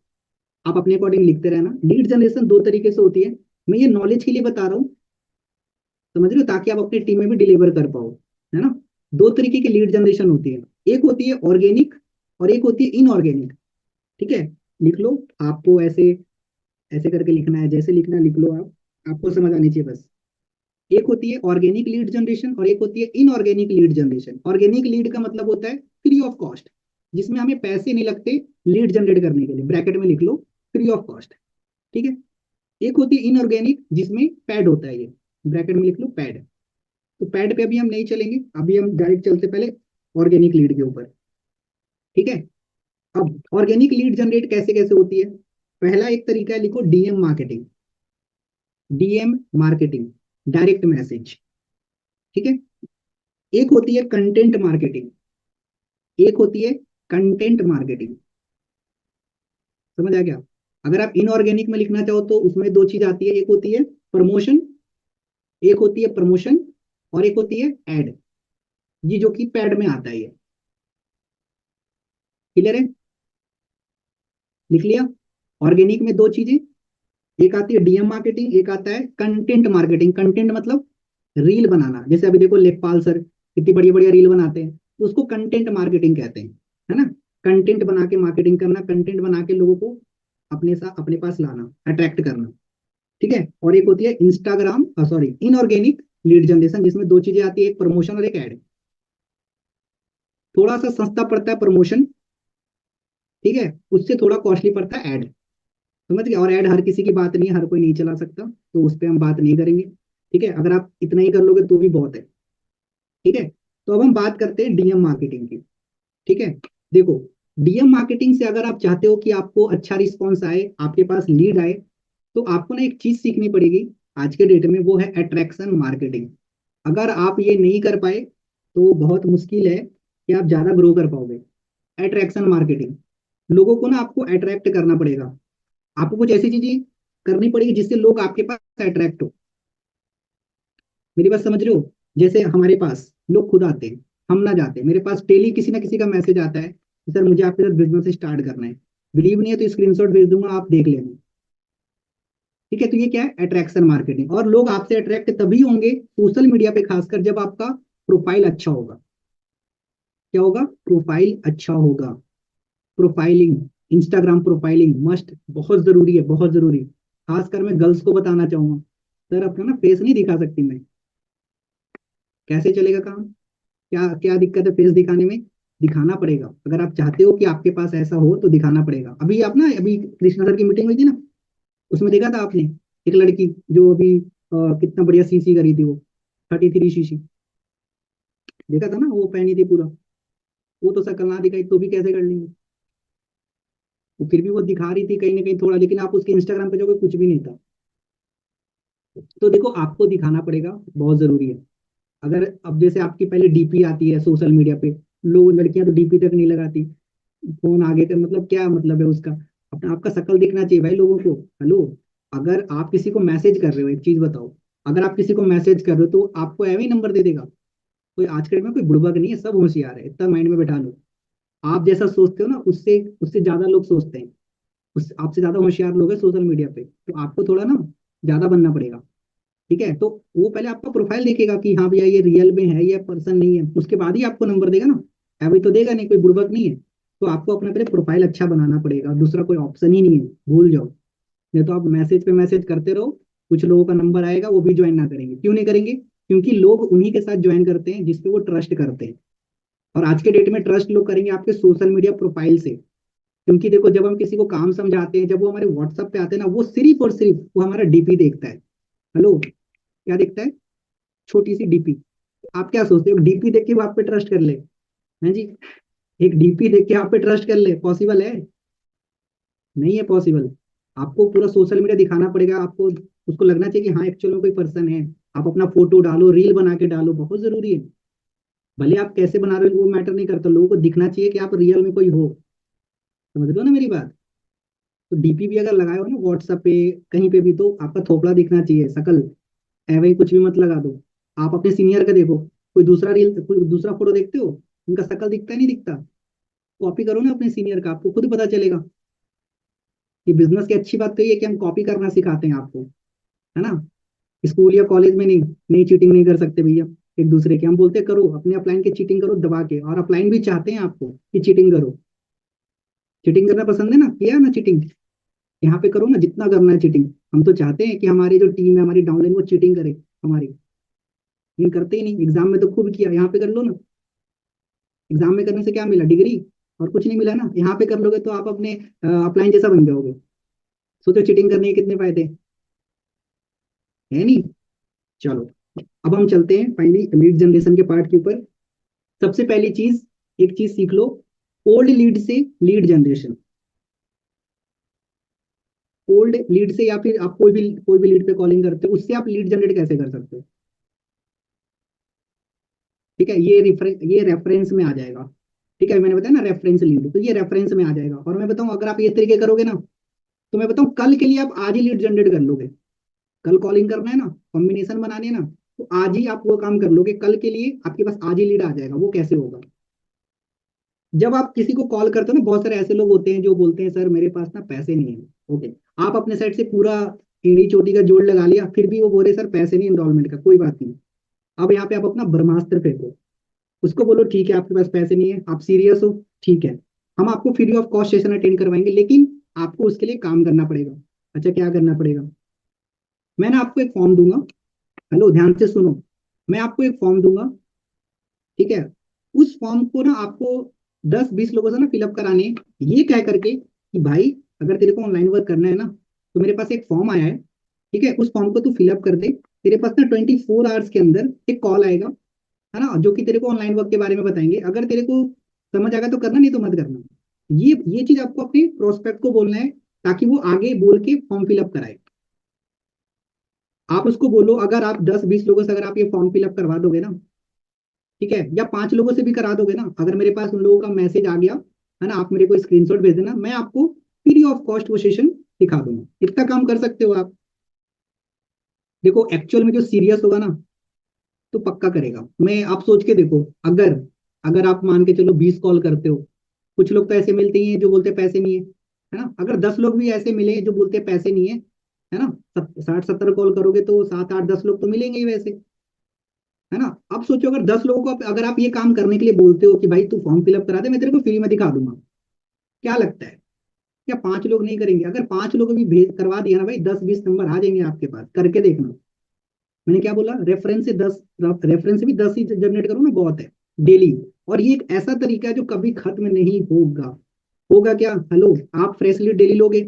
आप अपने अकॉर्डिंग लिखते रहना। लीड जनरेशन दो तरीके से होती है। मैं ये नॉलेज के लिए बता रहा हूँ, समझ रहे हो, ताकि आप अपनी टीम में भी डिलीवर कर पाओ, है ना? दो तरीके की लीड जनरेशन होती है। एक होती है ऑर्गेनिक और एक होती है इनऑर्गेनिक। ठीक है, लिख लो। आपको ऐसे ऐसे करके लिखना है, जैसे लिखना है लिख लो आप, आपको समझ आनी चाहिए बस। एक होती है ऑर्गेनिक लीड जनरेशन और एक होती है inorganic lead generation. Organic lead का मतलब होता है फ्री ऑफ कॉस्ट, जिसमें हमें पैसे नहीं लगते लीड जनरेट करने के लिए, ब्रैकेट में लिख लो फ्री ऑफ कॉस्ट। ठीक है। एक होती है इनऑर्गेनिक, जिसमें पैड होता है, ये ब्रैकेट में लिख लो पैड। तो पैड पे अभी हम नहीं चलेंगे, अभी हम डायरेक्ट चलते पहले ऑर्गेनिक लीड के ऊपर। ठीक है। अब ऑर्गेनिक लीड जनरेट कैसे कैसे होती है? पहला एक तरीका है, लिखो DM marketing. DM marketing, direct message. ठीक है। एक होती है कंटेंट मार्केटिंग, एक होती है कंटेंट मार्केटिंग। समझ आ गया? अगर आप इनऑर्गेनिक में लिखना चाहो तो उसमें दो चीज आती है, एक होती है प्रमोशन, एक होती है प्रमोशन और एक होती है एड। ये जो कि पैड में आता है ये। क्लियर है? लिख लिया? ऑर्गेनिक में दो चीजें, एक आती है डीएम मार्केटिंग, एक आता है कंटेंट मार्केटिंग। कंटेंट मतलब रील बनाना, जैसे अभी देखो लेखपाल सर कितनी बढ़िया बढ़िया रील बनाते हैं, तो उसको कंटेंट मार्केटिंग कहते हैं, है ना? कंटेंट बना के मार्केटिंग करना, कंटेंट बना के लोगों को अपने साथ अपने पास लाना, अट्रैक्ट करना। ठीक है। और एक होती है Instagram, sorry, inorganic lead generation, जिसमें दो चीजें आती है, एक प्रमोशन और एक ऐड। थोड़ा सा सस्ता पड़ता है प्रमोशन, ठीक है, उससे थोड़ा कॉस्टली पड़ता है ऐड। समझ गए? और ऐड हर किसी की बात नहीं है, हर कोई नहीं चला सकता, तो उस पर हम बात नहीं करेंगे। ठीक है, अगर आप इतना ही कर लोगे तो भी बहुत है। ठीक है। तो अब हम बात करते हैं डीएम मार्केटिंग की। ठीक है। देखो, डीएम मार्केटिंग से अगर आप चाहते हो कि आपको अच्छा रिस्पॉन्स आए, आपके पास लीड आए, तो आपको ना एक चीज सीखनी पड़ेगी आज के डेट में, वो है अट्रैक्शन मार्केटिंग। अगर आप ये नहीं कर पाए तो बहुत मुश्किल है कि आप ज्यादा ग्रो कर पाओगे। अट्रैक्शन मार्केटिंग, लोगों को ना आपको अट्रैक्ट करना पड़ेगा। आपको कुछ ऐसी चीजें करनी पड़ेगी जिससे लोग आपके पास अट्रैक्ट हो। मेरी बात समझ रहे हो? जैसे हमारे पास लोग खुद आते हैं, हम ना जाते, मेरे पास डेली किसी ना किसी का मैसेज आता है कि सर मुझे आपके साथ बिजनेस स्टार्ट करना है। बिलीव नहीं है तो स्क्रीनशॉट भेज दूंगा, आप देख लेना। ठीक है, तो ये क्या है? Attraction marketing. और लोग आपसे अट्रैक्ट तभी होंगे सोशल मीडिया पे, खासकर जब आपका प्रोफाइल अच्छा होगा। क्या होगा? प्रोफाइल अच्छा होगा। प्रोफाइलिंग, इंस्टाग्राम प्रोफाइलिंग मस्ट, बहुत जरूरी है, बहुत जरूरी। खासकर मैं गर्ल्स को बताना चाहूंगा, सर अपना ना फेस नहीं दिखा सकती मैं, कैसे चलेगा काम? क्या क्या दिक्कत है फेस दिखाने में? दिखाना पड़ेगा। अगर आप चाहते हो कि आपके पास ऐसा हो तो दिखाना पड़ेगा। अभी आप ना, अभी कृष्णा सर की मीटिंग हुई थी ना, उसमें देखा था आपने एक लड़की जो अभी कितना बढ़िया सीसी करी थी वो, 33 सीसी। देखा था ना, वो पहनी थी पूरा। वो तो शक्ल ना दिखाई तो भी कैसे कर लेंगे? वो फिर भी वो दिखा रही थी कहीं ना कहीं थोड़ा, लेकिन आप उसके इंस्टाग्राम पे जाओगे कुछ भी नहीं था। तो देखो, आपको दिखाना पड़ेगा, बहुत जरूरी है। अगर अब जैसे आपकी पहले डीपी आती है सोशल मीडिया पे, लोग लड़कियां तो डीपी तक नहीं लगाती, फोन आगे का मतलब क्या मतलब है उसका? अपना आपका शक्ल दिखना चाहिए भाई लोगों को। हेलो, अगर आप किसी को मैसेज कर रहे हो, एक चीज बताओ, अगर आप किसी को मैसेज कर रहे हो तो आपको एवं ही नंबर दे देगा? कोई आज के डेट में कोई बुड़बक नहीं है, सब होशियार है, इतना माइंड में बैठा लो। आप जैसा सोचते हो ना, उससे उससे ज्यादा लोग सोचते हैं। उस आपसे ज्यादा होशियार लोग हैं सोशल मीडिया पे, तो आपको थोड़ा ना ज्यादा बनना पड़ेगा। ठीक है, तो वो पहले आपका प्रोफाइल देखेगा कि हाँ भैया ये रियल में है, ये पर्सन नहीं है, उसके बाद ही आपको नंबर देगा ना। अभी तो देगा नहीं, कोई बुड़बक नहीं है। तो आपको अपना पहले प्रोफाइल अच्छा बनाना पड़ेगा, दूसरा कोई ऑप्शन ही नहीं है, भूल जाओ। नहीं तो आप मैसेज पे मैसेज करते रहो, कुछ लोगों का नंबर आएगा वो भी ज्वाइन ना करेंगे। क्यों नहीं करेंगे? क्योंकि लोग उन्हीं के साथ ज्वाइन करते हैं जिसपे वो ट्रस्ट करते हैं। और आज के डेट में ट्रस्ट लोग करेंगे आपके सोशल मीडिया प्रोफाइल से। क्योंकि देखो, जब हम किसी को काम समझाते हैं, जब वो हमारे व्हाट्सएप पे आते हैं ना, वो सिर्फ और सिर्फ वो हमारा डीपी देखता है। हेलो, क्या देखता है? छोटी सी डीपी। आप क्या सोचते हो डीपी देख के वो आप पे ट्रस्ट कर ले? हैं जी? एक डीपी देख के आप पे ट्रस्ट कर ले, पॉसिबल है? नहीं है पॉसिबल। आपको पूरा सोशल मीडिया दिखाना पड़ेगा आपको, उसको लगना चाहिए कि हाँ एक्चुअल में कोई पर्सन है। आप अपना फोटो डालो, रील बना के डालो, बहुत जरूरी है। भले आप कैसे बना रहे हो वो मैटर नहीं करता, लोगों को दिखना चाहिए कि आप रियल में कोई हो। समझ रहे हो ना मेरी बात? तो डीपी भी अगर लगाए हो ना व्हाट्सएप पे, कहीं पे भी, तो आपका थोपड़ा दिखना चाहिए, शकल। ऐवे ही कुछ भी मत लगा दो। आप अपने सीनियर का देखो, कोई दूसरा रील, कोई दूसरा फोटो देखते हो, उनका शकल दिखता है नहीं दिखता? कॉपी करो ना अपने सीनियर का, आपको खुद पता चलेगा। कि बिजनेस की अच्छी बात तो ये है कि हम कॉपी करना सिखाते हैं आपको, है ना? स्कूल या कॉलेज में नहीं, नहीं चीटिंग नहीं कर सकते भैया। एक दूसरे के हम बोलते हैं, करो अपने अपलाइन के चीटिंग करो दबा के, और अपलाइन भी चाहते हैं आपको कि चीटिंग करो। चीटिंग करना पसंद है ना? किया है ना चीटिंग? यहाँ पे करो ना, जितना करना है चीटिंग। हम तो चाहते हैं कि हमारी जो टीम है, हमारी डाउनलाइन, वो चीटिंग करे हमारी। लेकिन करते ही नहीं। एग्जाम में तो खूब किया, यहाँ पे कर लो ना। एग्जाम में करने से क्या मिला? डिग्री। और कुछ नहीं मिला ना। यहाँ पे कर लोगे तो आप अपने अपलाइन जैसा बन जाओगे। सोचो चीटिंग करने के कितने फायदे है नहीं? चलो, अब हम चलते हैं फाइनली लीड जनरेशन के पार्ट के ऊपर। सबसे पहली चीज, एक चीज सीख लो, ओल्ड लीड से लीड जनरेशन। ओल्ड लीड से, या फिर आप कोई भी लीड पे कॉलिंग करते हो, उससे आप लीड जनरेट कैसे कर सकते हो? ठीक है, ये रेफरेंस में आ जाएगा। ठीक है, मैंने बताया ना रेफरेंस लीड, तो ये रेफरेंस में आ जाएगा। और मैं बताऊं, अगर आप ये तरीके करोगे ना, तो मैं बताऊं कल के लिए आप आज ही लीड जनरेट कर लोगे। कल कॉलिंग करना है ना, कॉम्बिनेशन बनानी है ना, तो आज ही आप वो काम कर लोगे, कल के लिए आपके पास आज ही लीड आ जाएगा। वो कैसे होगा? जब आप किसी को कॉल करते हो ना, बहुत सारे ऐसे लोग होते हैं जो बोलते हैं सर मेरे पास ना पैसे नहीं है। ओके, आप अपने साइड से पूरा एड़ी चोटी का जोड़ लगा लिया, फिर भी वो बोले सर पैसे नहीं इनरोलमेंट का, कोई बात नहीं। अब यहाँ पे आप अपना ब्रह्मास्त्र फेंको। उसको बोलो ठीक है आपके पास पैसे नहीं है, आप सीरियस हो, ठीक है, हम आपको free of cost session attend करवाएंगे, लेकिन आपको उसके लिए काम करना पड़ेगा। अच्छा, क्या करना पड़ेगा? मैं ना आपको एक फॉर्म दूंगा। हेलो, ध्यान से सुनो। मैं आपको एक फॉर्म दूंगा, ठीक है? उस फॉर्म को ना आपको 10-20 लोगों से ना फिलअप कराने हैं, ये कह करके कि भाई अगर तेरे को ऑनलाइन वर्क करना है ना, तो मेरे पास एक फॉर्म आया है, ठीक है, उस फॉर्म को तू फिलअप कर दे। तेरे पास ना 24 आवर्स के अंदर एक कॉल आएगा, है ना, जो कि तेरे को ऑनलाइन वर्क के बारे में बताएंगे। अगर तेरे को समझ आएगा तो करना, नहीं तो मत करना। ये चीज आपको अपने प्रोस्पेक्ट को बोलना है, ताकि वो आगे बोल के फॉर्म फिलअप कराए। आप उसको बोलो, अगर आप 10-20 लोगों से अगर आप ये फॉर्म फिलअप करवा दोगे ना, ठीक है, या 5 लोगों से भी करा दोगे ना, अगर मेरे पास उन लोगों का मैसेज आ गया है ना, आप मेरे को स्क्रीनशॉट भेज देना, मैं आपको फ्री ऑफ कॉस्ट वो सेशन दिखा दूंगा। इतना काम कर सकते हो आप। देखो एक्चुअल में जो सीरियस होगा ना तो पक्का करेगा। मैं आप सोच के देखो, अगर अगर आप मान के चलो 20 कॉल करते हो, कुछ लोग तो ऐसे मिलते ही हैं जो बोलते हैं पैसे नहीं है ना, अगर 10 लोग भी ऐसे मिले जो बोलते हैं पैसे नहीं है ना, 60-70 कॉल करोगे तो 7-8-10 लोग तो मिलेंगे ही वैसे, है ना। अब सोचो अगर 10 लोगों को अगर आप ये काम करने के लिए बोलते हो कि भाई तू फॉर्म फिलअप करा दे, मैं तेरे को फ्री में दिखा दूंगा, क्या लगता है क्या 5 लोग नहीं करेंगे? अगर 5 लोग भी भेज करवा दिया ना भाई, 10-20 नंबर आ जाएंगे आपके पास, करके देखना। मैंने क्या बोला, रेफरेंस से भी 10 ही जनरेट करो ना, बहुत है डेली। और ये एक ऐसा तरीका है जो कभी खत्म नहीं होगा। होगा क्या, हेलो, आप फ्रेशली डेली लोगे,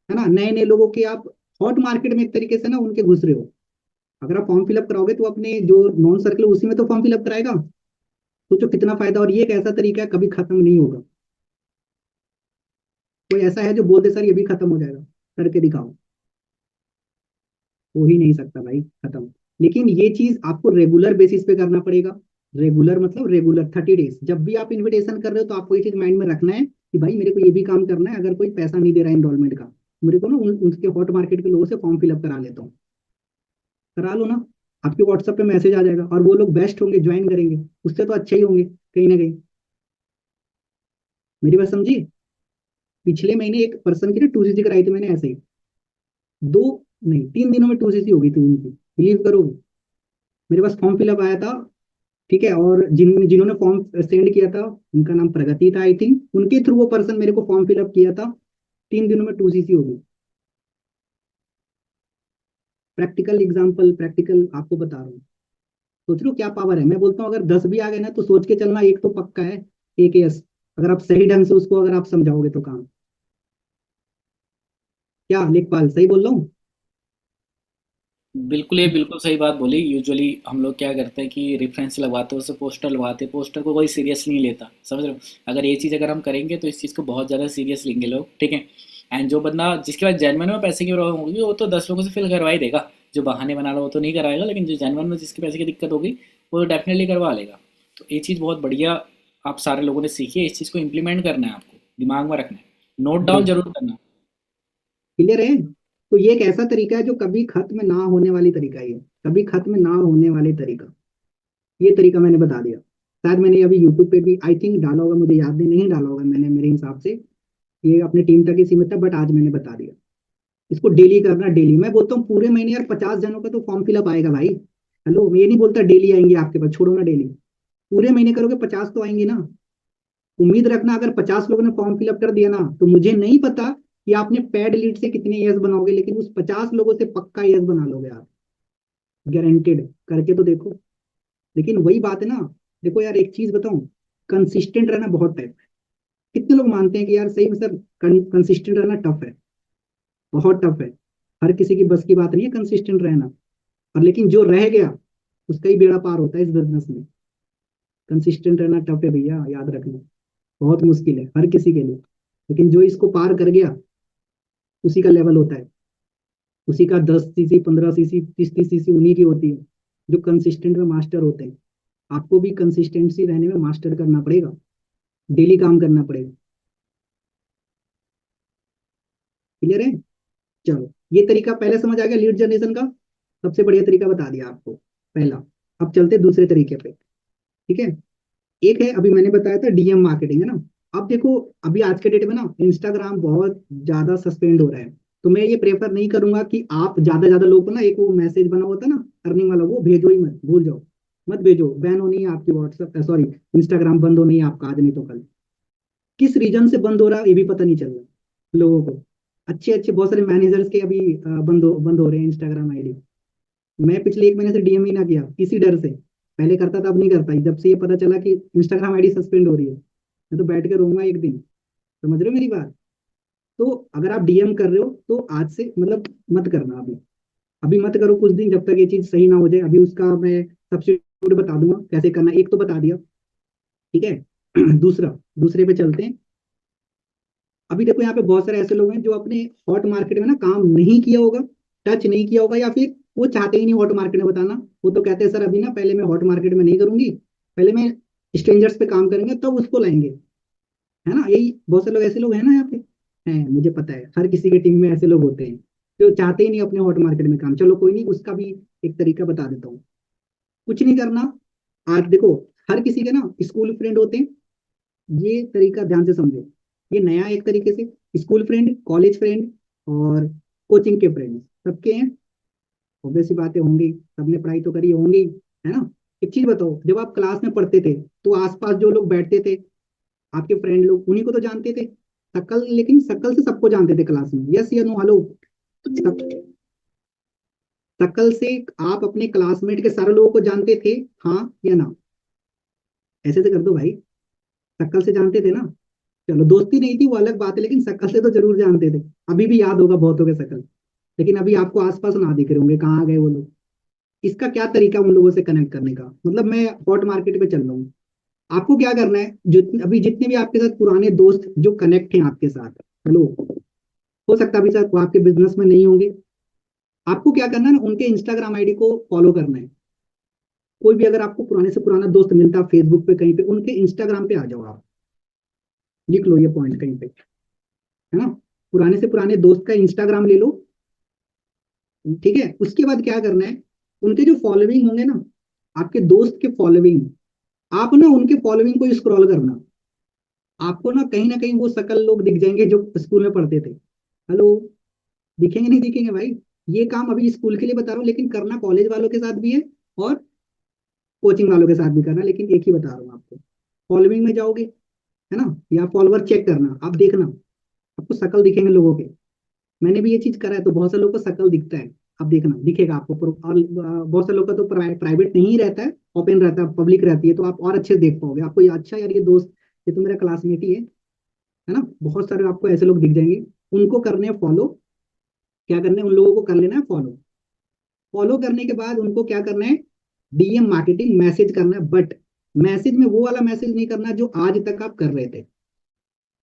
है ना, नए नए लोगों के आप हॉट मार्केट में एक तरीके से ना उनके घुस रहे हो। अगर आप फॉर्म फिलअप कराओगे तो अपने जो नॉन सर्कल है उसी में तो फॉर्म फिलअप कराएगा। सोचो कितना फायदा। और ये एक ऐसा तरीका है कभी खत्म नहीं होगा। कोई ऐसा है जो बोल दे सर ये भी खत्म हो जाएगा, करके दिखाओ, हो ही नहीं सकता भाई खत्म। लेकिन ये चीज आपको रेगुलर बेसिस पे करना पड़ेगा। रेगुलर मतलब रेगुलर 30 डेज, जब भी आप इन्विटेशन कर रहे हो तो आपको ये चीज माइंड में रखना है कि भाई मेरे को ये भी काम करना है, अगर कोई पैसा नहीं दे रहा है इनरोलमेंट का, मेरे को ना उसके हॉट मार्केट के लोगों से फॉर्म फिलअप करा लेता हूँ। करा लो ना, आपके व्हाट्सएप पे मैसेज आ जाएगा, और वो लोग बेस्ट होंगे, ज्वाइन करेंगे, उससे तो अच्छे ही होंगे कहीं ना कहीं। मेरी बात समझी। पिछले महीने एक पर्सन की ना 2 CC कराई थी मैंने ऐसे ही, 2 नहीं 3 दिनों में 2 CC हो गई थी उनकी, बिलीव करोगे। मेरे पास फॉर्म फिलअप आया था, ठीक है, और जिन्होंने फॉर्म सेंड किया था उनका नाम प्रगति था आई थिंक, उनके थ्रू वो पर्सन मेरे को फॉर्म फिलअप किया था, 3 दिनों में 2 CC हो गई। प्रैक्टिकल एग्जाम्पल, प्रैक्टिकल आपको बता रहा हूँ। सोच लो क्या पावर है। मैं बोलता हूँ अगर 10 भी आ गए ना तो सोच के चलना, एक तो पक्का है, एक यस, अगर आप सही ढंग से उसको अगर आप समझाओगे तो काम। क्या लेखपाल सही बोल रहा हूँ? बिल्कुल, ये बिल्कुल सही बात बोली। यूजुअली हम लोग क्या करते हैं कि रेफरेंस लगवाते हैं, उससे पोस्टर लगवाते हैं, पोस्टर को कोई सीरियस नहीं लेता, समझ रहे हो। अगर ये चीज़ अगर हम करेंगे तो इस चीज़ को बहुत ज़्यादा सीरियस लेंगे लोग, ठीक है। एंड जो बंदा जिसके पास जेनवन में पैसे की प्रॉब्लम होगी वो तो 10 लोगों से फिल करवा ही देगा। जो बहाने बना लो वो तो नहीं कराएगा, लेकिन जो जेनवन में जिसके पैसे की दिक्कत होगी वो डेफिनेटली करवा लेगा। तो ये चीज़ बहुत बढ़िया आप सारे लोगों ने सीखी है। इस चीज़ को इम्प्लीमेंट करना है, आपको दिमाग में रखना है, नोट डाउन जरूर करना। क्लियर है। तो ये एक ऐसा तरीका है जो कभी खत्म ना होने वाली तरीका है, ये कभी खत्म ना होने वाले तरीका। ये तरीका मैंने बता दिया। शायद मैंने अभी यूट्यूब पे भी आई थिंक डाला होगा, मुझे याद नहीं डाला होगा मैंने, मेरे हिसाब से ये अपने टीम तक ही सीमित था, बट आज मैंने बता दिया। इसको डेली करना, डेली। मैं बोलता हूँ पूरे महीने यार 50 जनों का तो फॉर्म फिलअप आएगा भाई। हेलो, मैं ये नहीं बोलता डेली आएंगे आपके पास, छोड़ो ना डेली, पूरे महीने करोगे 50 तो आएंगे ना। उम्मीद रखना अगर 50 लोगों ने फॉर्म फिलअप कर दिया ना, तो मुझे नहीं पता कि आपने पैड लीड से कितने यस बनाओगे, लेकिन उस 50 लोगों से पक्का यस बना लोगे आप, गारंटेड। करके तो देखो। लेकिन वही बात है ना, देखो यार एक चीज बताऊं, कंसिस्टेंट रहना बहुत टफ है। कितने लोग मानते हैं कि यार सही में सर कंसिस्टेंट रहना टफ है? बहुत टफ है। हर किसी की बस की बात नहीं है कंसिस्टेंट रहना। और लेकिन जो रह गया उसका ही बेड़ा पार होता है इस बिजनेस में। कंसिस्टेंट रहना टफ है भैया, याद रखना। बहुत मुश्किल है हर किसी के लिए, लेकिन जो इसको पार कर गया उसी का लेवल होता है। उसी का 10 CC 15 CC 30-30 CC उन्हीं की होती है जो कंसिस्टेंट में मास्टर होते हैं। आपको भी कंसिस्टेंसी रहने में मास्टर करना पड़ेगा, डेली काम करना पड़ेगा। क्लियर है। चलो, ये तरीका पहले समझ आ गया लीड जनरेशन का, सबसे बढ़िया तरीका बता दिया आपको, पहला। अब चलते दूसरे तरीके पे, ठीक है। एक है अभी मैंने बताया था डीएम मार्केटिंग, है ना। अब देखो, अभी आज के डेट में ना इंस्टाग्राम बहुत ज्यादा सस्पेंड हो रहा है, तो मैं ये प्रेफर नहीं करूंगा कि आप ज्यादा ज्यादा लोगों को ना, एक वो मैसेज बना होता है ना अर्निंग वाला, वो भेजो ही मत, भूल जाओ, मत भेजो। बैन होनी है आपकी व्हाट्सएप, सॉरी, इंस्टाग्राम बंद होनी है आपका आज नहीं तो कल। किस रीजन से बंद हो रहा है ये भी पता नहीं चल रहा लोगों को। अच्छे अच्छे बहुत सारे मैनेजर्स के अभी बंद हो रहे हैं इंस्टाग्राम आईडी। मैं पिछले 1 महीने से डीएम ही ना किया किसी डर से। पहले करता था, अब नहीं करता, जब से ये पता चला कि इंस्टाग्राम आईडी सस्पेंड हो रही है। मैं तो बैठ के रोऊंगा एक दिन। समझ रहे हो मेरी बात। तो अगर आप डीएम कर रहे हो तो आज से मतलब मत करना अभी। अभी मत करो कुछ दिन, जब तक ये चीज सही ना हो जाए। अभी उसका मैं सब्स्टिट्यूट बता दूंगा कैसे करना, एक तो बता दिया, ठीक है। दूसरे पे चलते हैं। अभी देखो यहाँ पे बहुत सारे ऐसे लोग हैं जो अपने हॉट मार्केट में ना काम नहीं किया होगा, टच नहीं किया होगा, या फिर वो चाहते ही नहीं हॉट मार्केट में बताना। वो तो कहते हैं सर अभी ना पहले मैं हॉट मार्केट में नहीं करूंगी, पहले मैं स्ट्रेंजर्स पे काम करेंगे तब उसको लाएंगे। है ना, यही बहुत से लोग ऐसे लोग हैं ना यहाँ पे, हैं, मुझे पता है हर किसी की टीम में ऐसे लोग होते हैं जो चाहते ही नहीं अपने हॉट मार्केट में काम। चलो कोई नहीं, उसका भी एक तरीका बता देता हूँ। कुछ नहीं करना। आज देखो, हर किसी के ना स्कूल फ्रेंड होते हैं, ये तरीका ध्यान से समझो। ये नया एक तरीके से, स्कूल फ्रेंड, कॉलेज फ्रेंड और कोचिंग के फ्रेंड सबके हैं। ऑब्वियस सी बातें होंगी, सबने पढ़ाई तो करी होंगी, है ना। एक चीज बताओ, जब आप क्लास में पढ़ते थे तो आसपास जो लोग बैठते थे आपके फ्रेंड लोग, उन्हीं को तो जानते थे शक्ल, लेकिन शक्ल से सबको जानते थे क्लास में, यस या नो, हेलो। शक्ल से आप अपने क्लासमेट के सारे लोगों को जानते थे, हाँ या ना? ऐसे से कर दो भाई, शक्ल से जानते थे ना। चलो दोस्ती नहीं थी वो अलग बात है, लेकिन शक्ल से तो जरूर जानते थे। अभी भी याद होगा बहुतों के शक्ल, लेकिन अभी आपको आसपास ना दिख रहे होंगे, कहाँ गए वो लोग। इसका क्या तरीका उन लोगों से कनेक्ट करने का, मतलब मैं हॉट मार्केट पे चल रहा हूँ, आपको क्या करना है, अभी जितने भी आपके साथ पुराने दोस्त जो कनेक्ट हैं आपके साथ, हेलो, हो सकता है अभी साथ वो आपके बिजनेस में नहीं होंगे, आपको क्या करना है ना, उनके इंस्टाग्राम आईडी को फॉलो करना है। कोई भी अगर आपको पुराने से पुराना दोस्त मिलता है फेसबुक पे कहीं पे, उनके इंस्टाग्राम पे आ जाओ आप, लिख लो ये पॉइंट कहीं पे, है ना। पुराने से पुराने दोस्त का इंस्टाग्राम ले लो, ठीक है। उसके बाद क्या करना है, उनके जो फॉलोइंग होंगे ना, आपके दोस्त के फॉलोइंग, आप ना उनके फॉलोइंग को स्क्रॉल करना। आपको ना कहीं वो सकल लोग दिख जाएंगे जो स्कूल में पढ़ते थे, हेलो। दिखेंगे नहीं दिखेंगे भाई। ये काम अभी स्कूल के लिए बता रहा हूँ, लेकिन करना कॉलेज वालों के साथ भी है और कोचिंग वालों के साथ भी करना, लेकिन एक ही बता रहा हूँ आपको। फॉलोइंग में जाओगे, है ना, या फॉलोवर चेक करना, आप देखना आपको शकल दिखेंगे लोगों के। मैंने भी ये चीज करा है, तो बहुत से लोगों को शकल दिखता है, आप देखना दिखेगा आपको। और बहुत से लोग का तो प्राइवेट नहीं रहता है, ओपन रहता है, पब्लिक रहती है, तो आप और अच्छे से देख पाओगे। आपको ये अच्छा यार ये दोस्त, ये तो मेरा क्लासमेट ही है ना। बहुत सारे आपको ऐसे लोग दिख जाएंगे, उनको करने हैं फॉलो। क्या करना है, उन लोगों को कर लेना है फॉलो। फॉलो करने के बाद उनको क्या करना है, डीएम मार्केटिंग मैसेज करना है, बट मैसेज में वो वाला मैसेज नहीं करना जो आज तक आप कर रहे थे,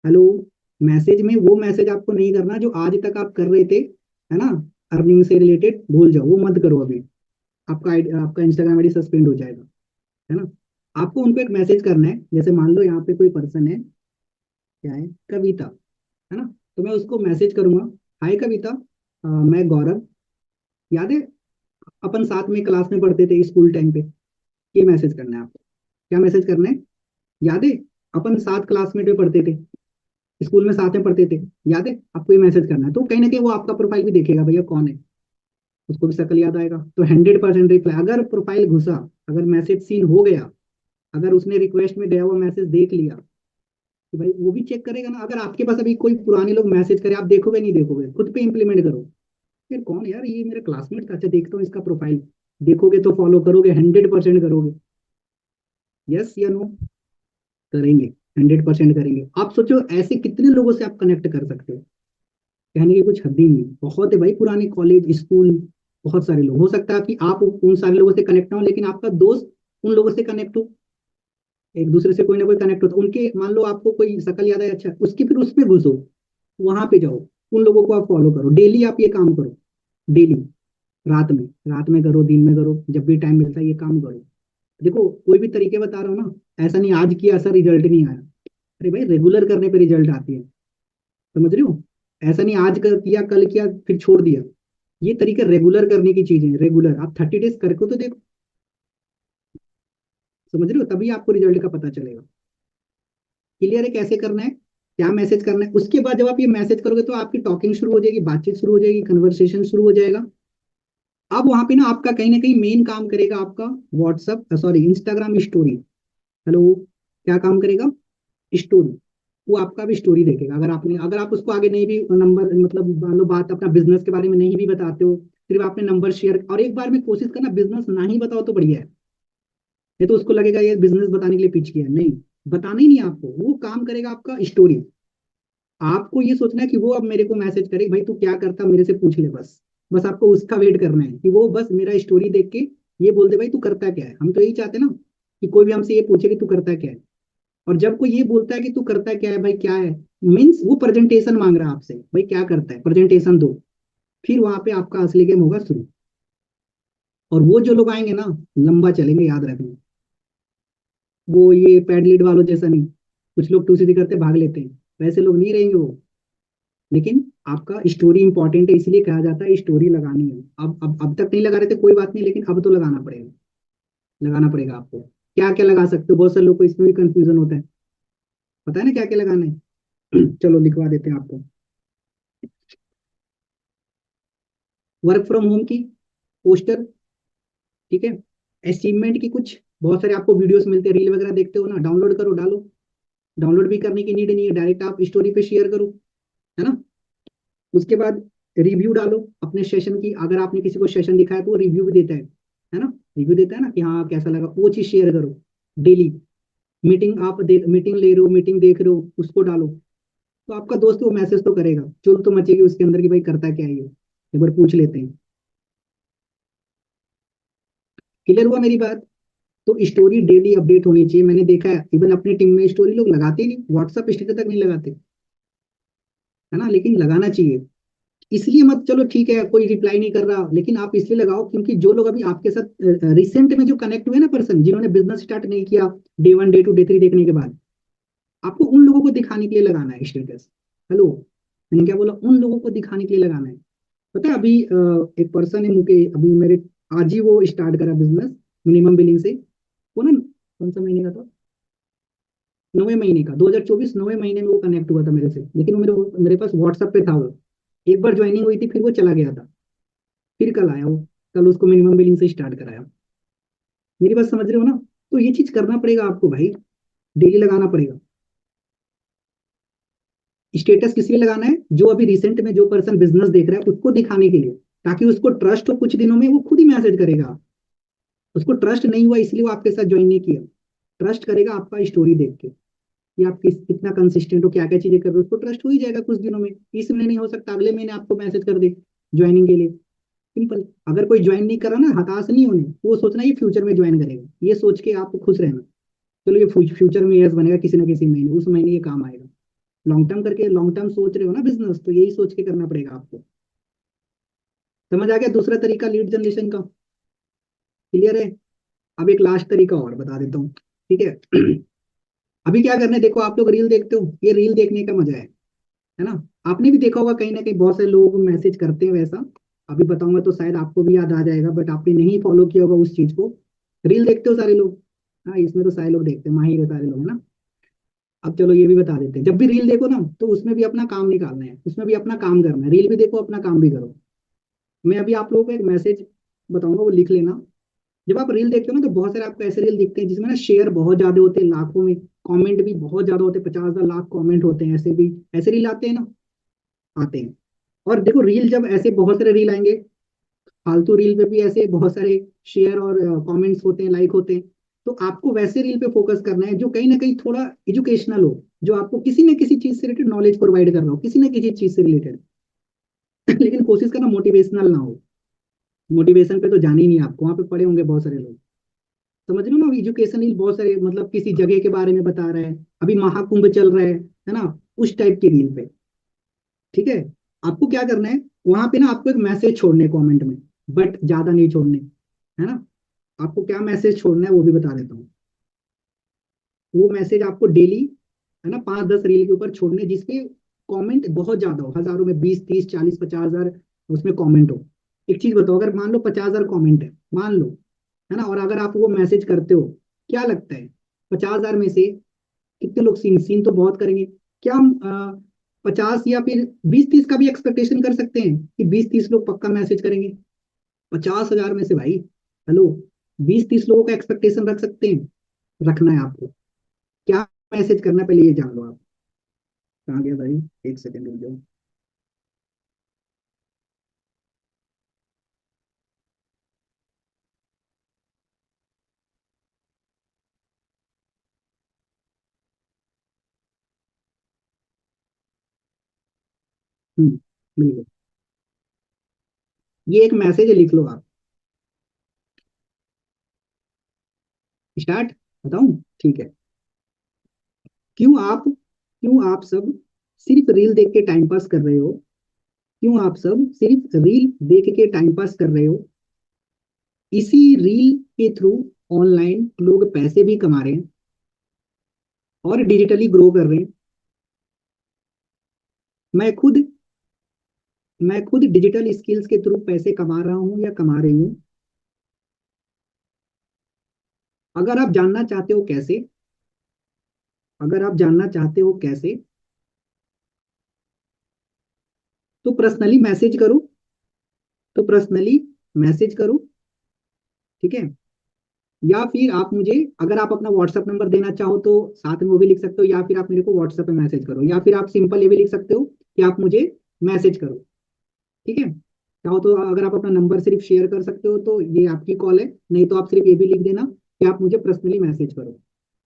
हेलो। मैसेज में वो मैसेज आपको नहीं करना जो आज तक आप कर रहे थे, है ना। अर्निंग से रिलेटेड भूल जाओ, वो मत करो अभी। आपका इंस्टाग्राम आईडी सस्पेंड हो जाएगा, है ना। आपको उनको एक मैसेज करना है, जैसे मान लो यहाँ पे कोई पर्सन है, क्या है, कविता, है ना। तो मैं उसको मैसेज करूंगा, हाय कविता, मैं गौरव, याद है अपन साथ में क्लास में पढ़ते थे स्कूल टाइम पे। ये मैसेज करना है आपको। क्या मैसेज करना है, याद है अपन साथ क्लासमेट में पढ़ते थे, स्कूल में साथ में पढ़ते थे, याद है आपको। ये मैसेज करना है, तो कहीं ना कहीं वो आपका प्रोफाइल भी देखेगा, भैया कौन है, उसको भी शक्ल याद आएगा, तो 100% रिप्लाई। अगर प्रोफाइल घुसा, अगर मैसेज सीन हो गया, अगर उसने रिक्वेस्ट में गया हुआ मैसेज देख लिया, कि भाई वो भी चेक करेगा ना। अगर आपके पास अभी कोई पुराने लोग मैसेज करे, आप देखोगे नहीं देखोगे, खुद पे इंप्लीमेंट करो। फिर कौन है यार, ये मेरा क्लासमेट था, अच्छा देखता हूँ इसका प्रोफाइल, देखोगे तो फॉलो करोगे, 100% करोगे, यस या नो? करेंगे, 100% करेंगे। आप सोचो ऐसे कितने लोगों से आप कनेक्ट कर सकते हो, कहने की कुछ हद ही नहीं, बहुत है भाई। पुराने कॉलेज स्कूल, बहुत सारे लोग, हो सकता है कि आप उन सारे लोगों से कनेक्ट ना हो, लेकिन आपका दोस्त उन लोगों से कनेक्ट हो, एक दूसरे से कोई ना कोई कनेक्ट होता है। उनके मान लो आपको कोई शकल याद है, अच्छा उसकी, फिर उसमें घुसो, वहां पे जाओ, उन लोगों को आप फॉलो करो, डेली आप ये काम करो, डेली। रात में करो, दिन में करो, जब भी टाइम मिलता है ये काम करो। देखो कोई भी तरीके बता रहा हूँ ना, ऐसा नहीं आज किया ऐसा रिजल्ट नहीं आया। अरे भाई रेगुलर करने पे रिजल्ट आती है, समझ रहे हो। ऐसा नहीं आज कर किया कल किया फिर छोड़ दिया। ये तरीका रेगुलर करने की चीज है, रेगुलर आप 30 डेज करके तो देखो, समझ रहे हो, तभी आपको रिजल्ट का पता चलेगा। क्लियर है कैसे करना है, क्या मैसेज करना है। उसके बाद जब आप ये मैसेज करोगे तो आपकी टॉकिंग शुरू हो जाएगी, बातचीत शुरू हो जाएगी, कन्वर्सेशन शुरू हो जाएगा। अब वहां पे ना कहीं मेन काम करेगा आपका WhatsApp, sorry Instagram story, hello. क्या काम करेगा, स्टोरी। वो आपका भी स्टोरी देखेगा। अगर आप उसको आगे नहीं भी नंबर, मतलब मान लो बात अपना बिजनेस के बारे में नहीं भी बताते हो, सिर्फ आपने नंबर शेयर, और एक बार में कोशिश करना बिजनेस ना ही बताओ तो बढ़िया है। नहीं तो उसको लगेगा ये बिजनेस बताने के लिए पिच किया है, नहीं, बताना ही नहीं है आपको। वो काम करेगा आपका स्टोरी। आपको ये सोचना है कि वो अब मेरे को मैसेज करे, भाई तू क्या करता मेरे से पूछ ले, बस बस आपको उसका वेट करना है कि वो बस मेरा स्टोरी देख के ये बोल दे, भाई तू करता क्या है। हम तो यही चाहते हैं ना कि कोई भी हमसे ये पूछे कि तू करता क्या है। और जब कोई ये बोलता है कि तू करता क्या है, भाई क्या है, मीन्स वो प्रेजेंटेशन मांग रहा है आपसे, भाई क्या करता है, प्रेजेंटेशन दो। फिर वहां पे आपका असली गेम होगा शुरू। और वो जो लोग आएंगे ना, लंबा चलेंगे, याद रखना। वो ये पैड लीड वालों जैसा नहीं, कुछ लोग टू सीधी करते भाग लेते हैं, वैसे लोग नहीं रहेंगे वो। लेकिन आपका स्टोरी इंपॉर्टेंट है, इसलिए कहा जाता है स्टोरी लगानी है। अब तक नहीं लगा रहे थे, कोई बात नहीं, लेकिन अब तो लगाना पड़ेगा। लगाना पड़ेगा आपको। क्या क्या लगा सकते हो, बहुत सारे लोग को इसमें भी कंफ्यूजन होता है। पता है ना क्या क्या लगाना है? चलो लिखवा देते हैं आपको। वर्क फ्रॉम होम की पोस्टर, ठीक है। अचीवमेंट की कुछ, बहुत सारे आपको वीडियोस मिलते हैं, रील वगैरह देखते हो ना, डाउनलोड करो, डालो। डाउनलोड भी करने की नीड नहीं है, डायरेक्ट आप स्टोरी पे शेयर करो, है ना। उसके बाद रिव्यू डालो अपने सेशन की, अगर आपने किसी को सेशन दिखाया तो वो रिव्यू भी देता है ना। रिव्यू देता है ना कि हाँ कैसा लगा, वो चीज शेयर करो डेली। मीटिंग आप देख, मीटिंग ले रहे हो, मीटिंग देख रहे हो, उसको डालो। तो आपका दोस्त वो मैसेज तो करेगा, चुल तो मचेगी उसके अंदर कि भाई करता क्या है ये, एक बार पूछ लेते हैं। क्लियर हुआ मेरी बात? तो स्टोरी डेली अपडेट होनी चाहिए। मैंने देखा है इवन अपनी टीम में स्टोरी लोग लगाते ही नहीं, व्हाट्सएप स्टेटस तक नहीं लगाते, है ना, लेकिन लगाना चाहिए। इसलिए मत, चलो ठीक है कोई रिप्लाई नहीं कर रहा, लेकिन आप इसलिए लगाओ क्योंकि जो लोग अभी आपके साथ रिसेंट में जो कनेक्ट हुए ना पर्सन, जिन्होंने बिजनेस स्टार्ट नहीं किया डे 1 डे 2 डे 3 देखने के बाद, आपको उन लोगों को दिखाने के लिए लगाना है स्टेटस। हेलो, मैंने क्या बोला? उन लोगों को दिखाने के लिए लगाना है। पता है अभी एक पर्सन है मुके, अभी मेरे आज ही वो स्टार्ट करा बिजनेस, मिनिमम बिलिंग से। वो ना कौन सा महीने का था, 9वें महीने का, 2024 9वें महीने में वो कनेक्ट हुआ था मेरे से, लेकिन वो मेरे पास व्हाट्सएप पे था वो। एक बार ज्वाइनिंग हुई थी, फिर वो चला गया था। फिर कल आया वो, कल उसको मिनिमम बिलिंग से स्टार्ट कराया। मेरी बात समझ रहे हो ना? तो ये चीज करना पड़ेगा आपको भाई, डेली लगाना पड़ेगा। स्टेटस किस लिए लगाना है? जो अभी रिसेंट में जो पर्सन बिजनेस देख रहा है उसको दिखाने के लिए, ताकि उसको ट्रस्ट हो, कुछ दिनों में वो खुद ही मैसेज करेगा। उसको ट्रस्ट नहीं हुआ इसलिए वो आपके साथ ज्वाइन नहीं किया। ट्रस्ट करेगा आपका स्टोरी देख के, कि आप कितना कंसिस्टेंट हो, क्या क्या चीजें कर रहे हो, उसको ट्रस्ट हो ही जाएगा कुछ दिनों में। इस महीने नहीं हो सकता, अगले महीने आपको मैसेज कर दे ज्वाइनिंग के लिए। सिंपल। अगर कोई ज्वाइन नहीं करा ना, हताश नहीं होने, वो सोचना ये फ्यूचर में ज्वाइन करेगा, ये सोच के आपको खुश रहना। चलो ये फ्यूचर में यस बनेगा किसी ना किसी महीने, उस महीने ये काम आएगा। लॉन्ग टर्म करके, लॉन्ग टर्म सोच रहे हो ना बिजनेस, तो यही सोच के करना पड़ेगा आपको। समझ आ गया दूसरा तरीका लीड जनरेशन का? क्लियर है? अब एक लास्ट तरीका और बता देता हूँ, ठीक है। अभी क्या करना है, देखो आप लोग रील देखते हो, ये रील देखने का मजा है ना। आपने भी देखा होगा कहीं ना कहीं, बहुत सारे लोग मैसेज करते हैं वैसा। अभी बताऊंगा तो शायद आपको भी याद आ जाएगा, बट आपने नहीं फॉलो किया होगा उस चीज को। रील देखते हो सारे लोग? हाँ, इसमें तो सारे लोग देखते हैं, माहिर है सारे लोग, है ना। अब चलो ये भी बता देते हैं, जब भी रील देखो ना तो उसमें भी अपना काम निकालना है, उसमें भी अपना काम करना है। रील भी देखो, अपना काम भी करो। मैं अभी आप लोगों को एक मैसेज बताऊंगा, वो लिख लेना। जब आप रील देखते हो ना, तो बहुत सारे आपको ऐसे रील दिखते हैं जिसमें ना शेयर बहुत ज्यादा होते हैं, लाखों में। कमेंट भी बहुत ज्यादा होते हैं, 50,000 लाख कमेंट होते हैं, ऐसे भी ऐसे रील आते हैं ना, आते हैं। और देखो रील, जब ऐसे बहुत सारे रील आएंगे, फालतू रील पे भी ऐसे बहुत सारे शेयर और कमेंट्स होते हैं, लाइक होते हैं। तो आपको वैसे रील पे फोकस करना है जो कहीं ना कहीं थोड़ा एजुकेशनल हो, जो आपको किसी न किसी चीज से रिलेटेड नॉलेज प्रोवाइड कर रहा हो, किसी न किसी चीज से रिलेटेड। लेकिन कोशिश करना मोटिवेशनल ना हो। मोटिवेशन पे तो जाने ही नहीं, आपको वहां पे पड़े होंगे बहुत सारे लोग। समझ रहे हो ना? एजुकेशनल बहुत सारे, मतलब किसी जगह के बारे में बता रहा है, अभी महाकुंभ चल रहा है ना, उस टाइप की रील पे। ठीक है। आपको क्या करना है, वहां पे ना आपको एक मैसेज छोड़ने कमेंट में, बट ज्यादा नहीं छोड़ने, है ना। आपको क्या मैसेज छोड़ना है वो भी बता देता हूँ। वो मैसेज आपको डेली, है ना, 5-10 रील के ऊपर छोड़ने जिसके कमेंट बहुत ज्यादा हो, हजारों में, 20 30 40 50 हजार उसमें कमेंट हो। एक चीज बताओ, अगर मान लो 50,000 कमेंट है, मान लो, है ना, और अगर आप वो मैसेज करते हो, क्या लगता है 50,000 में से कितने लोग सीन सीन तो बहुत करेंगे? क्या हम 50 या फिर 20 30 का भी एक्सपेक्टेशन कर सकते हैं कि 20 30 लोग पक्का मैसेज करेंगे? 50,000 में से भाई, हेलो, 20 30 लोगों का एक्सपेक्टेशन रख सकते हैं? रखना है आपको। क्या मैसेज करना है पहले ये जान लो आप। कहाँ गया भाई? एक सेकंड रुक जाओ। मिल गया। ये एक मैसेज है, लिख लो आप। स्टार्ट। बताऊं? ठीक है। क्यों आप सब सिर्फ रील देख के टाइम पास कर रहे हो? क्यों आप सब सिर्फ रील देख के टाइम पास कर रहे हो? इसी रील के थ्रू ऑनलाइन लोग पैसे भी कमा रहे हैं और डिजिटली ग्रो कर रहे हैं। मैं खुद मैं खुद डिजिटल स्किल्स के थ्रू पैसे कमा रहा हूँ या कमा रही हूँ। अगर आप जानना चाहते हो कैसे, अगर आप जानना चाहते हो कैसे, तो पर्सनली मैसेज करो, तो पर्सनली मैसेज करो, ठीक है। या फिर आप मुझे, अगर आप अपना व्हाट्सएप नंबर देना चाहो तो साथ में वो भी लिख सकते हो, या फिर आप मेरे को व्हाट्सएप पे मैसेज करो, या फिर आप सिंपल ये भी लिख सकते हो कि आप मुझे मैसेज करो, ठीक है। चाहो तो अगर आप अपना नंबर सिर्फ शेयर कर सकते हो तो ये आपकी कॉल है, नहीं तो आप सिर्फ ये भी लिख देना कि आप मुझे पर्सनली मैसेज करो।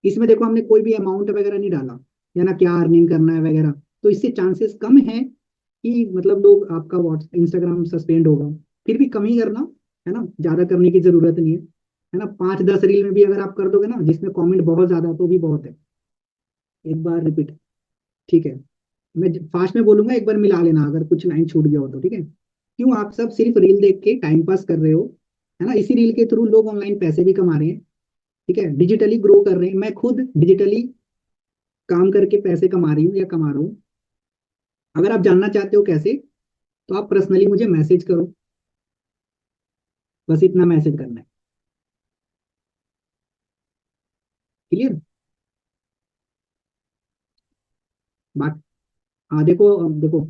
इसमें देखो हमने कोई भी अमाउंट वगैरह नहीं डाला, या ना क्या अर्निंग करना है वगैरह, तो इससे चांसेस कम है कि मतलब लोग आपका व्हाट्स इंस्टाग्राम सस्पेंड होगा। फिर भी कम ही करना, है ना, ज्यादा करने की जरूरत नहीं है ना। 5-10 रील में भी अगर आप कर दोगे ना जिसमें कमेंट बहुत ज्यादा, तो भी बहुत है। एक बार रिपीट, ठीक है। मैं फास्ट में बोलूंगा, एक बार मिला लेना अगर कुछ लाइन छूट गया हो तो, ठीक है। क्यों आप सब सिर्फ रील देख के टाइम पास कर रहे हो, है ना। इसी रील के थ्रू लोग ऑनलाइन पैसे भी कमा रहे हैं, ठीक है, डिजिटली ग्रो कर रहे हैं। मैं खुद डिजिटली काम करके पैसे कमा रही हूँ या कमा रहा हूँ। अगर आप जानना चाहते हो कैसे, तो आप पर्सनली मुझे मैसेज करो, बस इतना मैसेज करना है। क्लियर बात। हाँ देखो, अब देखो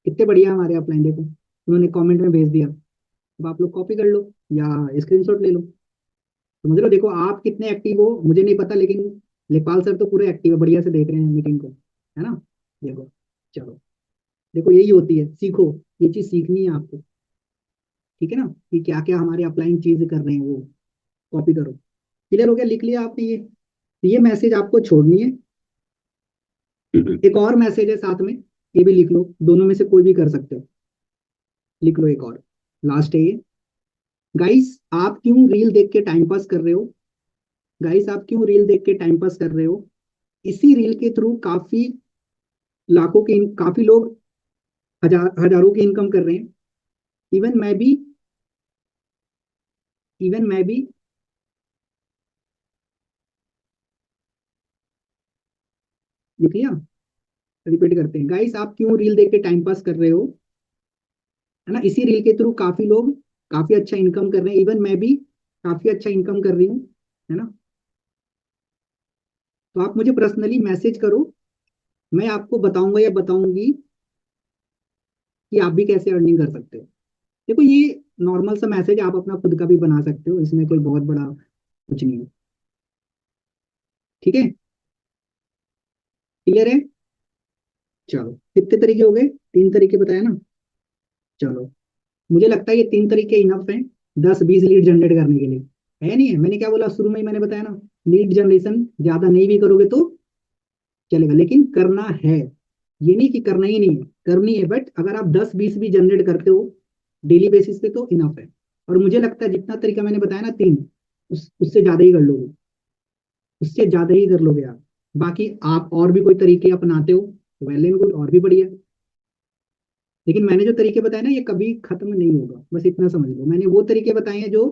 कितने बढ़िया हमारे अपलाइन, देखो उन्होंने कमेंट में भेज दिया। अब आप लोग कॉपी कर लो या स्क्रीनशॉट ले लो, समझ लो। देखो आप कितने एक्टिव हो मुझे नहीं पता, लेकिन लेखपाल सर तो पूरे एक्टिव है, बढ़िया से देख रहे हैं मीटिंग को, है ना। देखो, चलो, देखो यही होती है, सीखो, ये चीज सीखनी है आपको, ठीक है ना, कि क्या क्या हमारे अपलाइन चीज कर रहे हैं वो कॉपी करो। क्लियर हो गया, लिख लिया आपने ये मैसेज आपको छोड़नी है। एक और मैसेज है साथ में, ये भी लिख लो, दोनों में से कोई भी कर सकते हो। लिख लो एक और, लास्ट है ये। गाइस आप क्यों रील देख के टाइम पास कर रहे हो, गाइस आप क्यों रील देख के टाइम पास कर रहे हो। इसी रील के थ्रू काफी लाखों के, काफी लोग हजारों की इनकम कर रहे हैं। इवन मैं भी, इवन मैं भी, लिख लिया, रिपीट करते हैं। गाइस आप क्यों रील देख के टाइम पास कर रहे हो, है ना। इसी रील के थ्रू काफी लोग काफी अच्छा इनकम कर रहे हैं। इवन मैं भी काफी अच्छा इनकम कर रही हूँ, है ना। तो आप मुझे पर्सनली मैसेज करो, मैं आपको बताऊंगा या बताऊंगी कि आप भी कैसे अर्निंग कर सकते हो। देखो ये नॉर्मल सा मैसेज, आप अपना खुद का भी बना सकते हो, इसमें कोई बहुत बड़ा कुछ नहीं है, ठीक है। क्लियर है। चलो कितने तरीके हो गए, 3 तरीके बताया ना। चलो, मुझे लगता है ये 3 तरीके इनफ हैं 10-20 लीड जनरेट करने के लिए। है नहीं है, मैंने क्या बोला शुरू में ही, मैंने बताया ना, लीड जनरेशन ज्यादा नहीं भी करोगे तो चलेगा, लेकिन करना है। ये नहीं कि करना ही नहीं है, करनी है, बट अगर आप 10-20 भी जनरेट करते हो डेली बेसिस पे तो इनफ है। और मुझे लगता है जितना तरीका मैंने बताया ना 3, उससे ज्यादा ही कर लोगे, उससे ज्यादा ही कर लोगे आप। बाकी आप और भी कोई तरीके अपनाते हो तो वेल एंड गुड, और भी बढ़िया। लेकिन मैंने जो तरीके बताए ना ये कभी खत्म नहीं होगा, बस इतना समझ लो, मैंने वो तरीके बताए हैं जो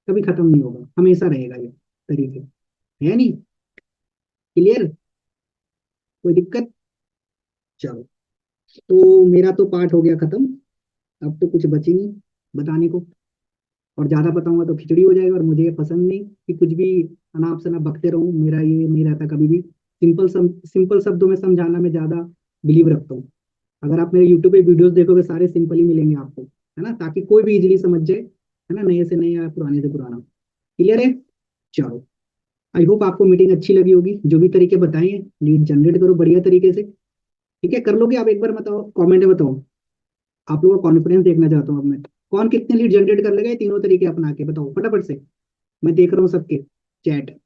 कभी खत्म नहीं होगा, हमेशा रहेगा ये तरीके, है नहीं। क्लियर, कोई दिक्कत। चलो, तो मेरा तो पार्ट हो गया खत्म, अब तो कुछ बची नहीं बताने को। और ज्यादा बताऊंगा तो खिचड़ी हो जाएगा, और मुझे ये पसंद नहीं कि कुछ भी अनाप शनाप बकते रहूं, मेरा ये नहीं रहता कभी भी। सिंपल शब्दों में समझाना मैं ज्यादा बिलीव रखता हूँ। अगर आप मेरे यूट्यूब पे वीडियोस देखोगे सारे सिंपल ही मिलेंगे आपको, है ना, ताकि कोई भी इजीली समझ जाए, है ना, नए से नया पुराने से पुराना। क्लियर है। चलो, आई होप आपको मीटिंग अच्छी लगी होगी, जो भी तरीके बताए हैं लीड जनरेट करो बढ़िया तरीके से, ठीक है। कर लोगे आप, एक बार बताओ, कमेंट में बताओ। आप लोगों का कॉन्फिडेंस देखना चाहता हूँ अब मैं, कौन कितने लीड जनरेट कर लेगा ये तीनों तरीके अपना के, बताओ फटाफट से। मैं देख रहा हूँ सबके चैट।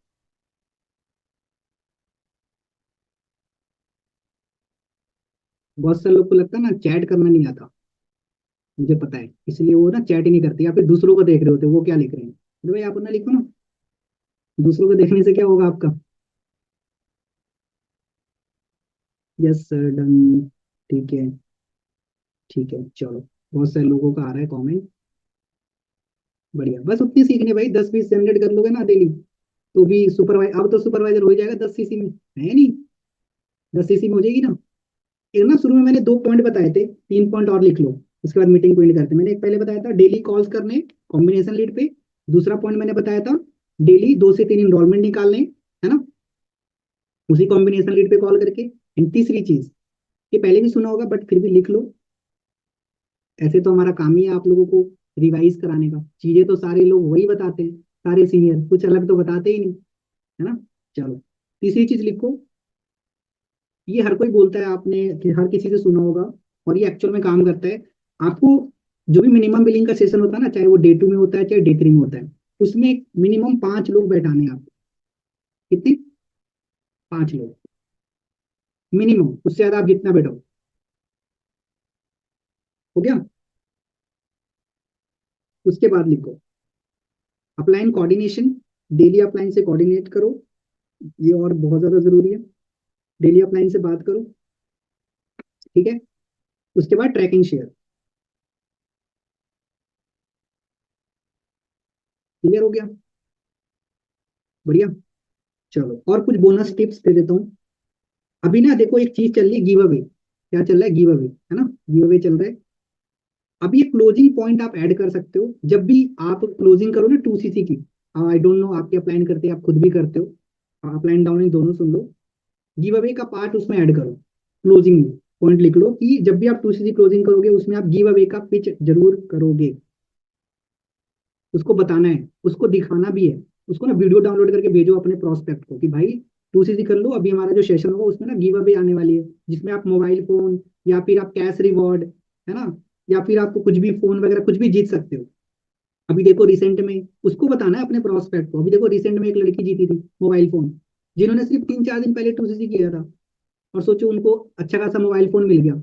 बहुत सारे लोग को लगता है ना चैट करना नहीं आता, मुझे पता है, इसलिए वो ना चैट ही नहीं करते, या फिर दूसरों को देख रहे होते वो क्या लिख रहे हैं। अरे भाई आप अपना लिखो ना, दूसरों को देखने से क्या होगा आपका। यस सर, डन, ठीक है, ठीक है। चलो, बहुत सारे लोगों का आ रहा है कमेंट। बढ़िया, बस उतनी सीखनी है भाई, 10-20 जनरेट कर लोगे ना डेली, तो भी सुपरवाइजर, अब तो सुपरवाइजर हो ही जाएगा 10 सीसी में, है नहीं? 10 सीसी में हो जाएगी ना। एक ना शुरू में मैंने 2 पॉइंट बताए थे, 3 पॉइंट और लिख लो, उसके बाद मीटिंग पॉइंट करते हैं। मैंने एक पहले बताया था डेली कॉल्स करने कॉम्बिनेशन लीड पे। दूसरा पॉइंट मैंने बताया था डेली 2 से 3 इनरोलमेंट निकालने, है ना, उसी कॉम्बिनेशन लीड पे कॉल करके। एंड तीसरी चीज, ये पहले भी सुना होगा बट फिर भी लिख लो, ऐसे तो हमारा काम ही है आप लोगों को रिवाइज कराने का, चीजें तो सारे लोग वही बताते हैं, सारे सीनियर कुछ अलग तो बताते ही नहीं, है ना। चलो, तीसरी चीज लिखो, ये हर कोई बोलता है, आपने हर किसी से सुना होगा, और ये एक्चुअल में काम करता है। आपको जो भी मिनिमम बिलिंग का सेशन होता है ना, चाहे वो डे 2 में होता है चाहे डे 3 में होता है, उसमें मिनिमम 5 लोग बैठाने हैं आपको। कितने? 5 लोग मिनिमम, उससे ज्यादा आप जितना बैठो। हो गया? उसके बाद लिखो अपलाइन कोऑर्डिनेशन, डेली अपलाइन से कोऑर्डिनेट करो, ये और बहुत ज्यादा जरूरी है, डेली अपलाइन से बात करो, ठीक है। उसके बाद ट्रैकिंग शेयर, क्लियर हो गया? बढ़िया। चलो, और कुछ बोनस टिप्स दे देता हूँ। अभी ना देखो एक चीज चल रही है, गिव अवे, क्या चल रहा है? गिव अवे, है ना, गिव अवे चल रहा है। अब ये क्लोजिंग पॉइंट आप ऐड कर सकते हो जब भी आप क्लोजिंग करो ना 2 सीसी की। आई डोंट नो आपके अपलाइन करते हैं, आप खुद भी करते हो, अपलाइन डाउनलाइन दोनों सुन लो। गिव अवे का पार्ट उसमें ऐड करो, क्लोजिंग में पॉइंट लिख लो कि जब भी आप 2 सीसी क्लोजिंग करोगे उसमें आप गिव अवे का पिच जरूर करोगे। उसको बताना है, उसको दिखाना भी है, उसको ना वीडियो डाउनलोड करके भेजो अपने प्रोस्पेक्ट को कि भाई 2 सीसी कर लो, अभी हमारा जो सेशन होगा उसमें ना गिव अवे आने वाली है, जिसमें आप मोबाइल फोन या फिर आप कैश रिवॉर्ड, है ना, या फिर आपको कुछ भी फोन वगैरह कुछ भी जीत सकते हो। अभी देखो रिसेंट में उसको बताना है अपने प्रोस्पेक्ट को, अभी देखो रिसेंट में एक लड़की जीती थी मोबाइल फोन, जिन्होंने सिर्फ 3-4 दिन पहले 2 सीसी किया था, और सोचो उनको अच्छा खासा मोबाइल फोन मिल गया।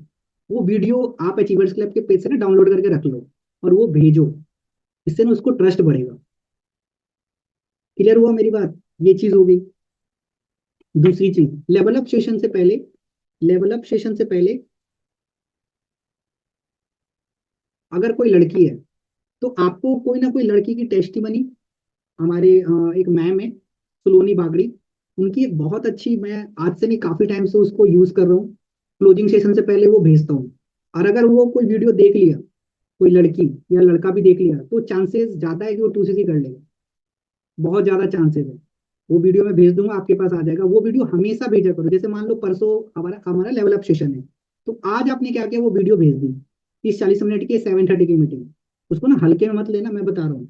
वो वीडियो आप अचीवर्स क्लब के पेज से ना डाउनलोड करके रख लो और वो भेजो, इससे ना उसको ट्रस्ट बढ़ेगा। क्लियर हुआ मेरी बात? ये चीज हो गई। दूसरी चीज, लेवल अप सेशन से पहले अगर कोई लड़की है तो आपको कोई ना कोई लड़की की टेस्टिमनी, हमारे एक मैम है सुलोनी बागड़ी, उनकी एक बहुत अच्छी, मैं आज से नहीं काफी टाइम से उसको यूज कर रहा हूँ, क्लोजिंग सेशन से पहले वो भेजता हूँ। और अगर वो कोई वीडियो देख लिया, कोई लड़की या लड़का भी देख लिया, तो चांसेस ज्यादा है कि वो 2 सीसी कर लेगा, बहुत ज्यादा चांसेस है। वो वीडियो मैं भेज दूंगा, आपके पास आ जाएगा, वो वीडियो हमेशा भेजा करो। जैसे मान लो परसों हमारा हमारा लेवल अप सेशन है, तो आज आपने क्या किया, वो वीडियो भेज दी 30-40 मिनट की, 7:30 की मीटिंग, उसको ना हल्के में मत लेना, मैं बता रहा हूँ,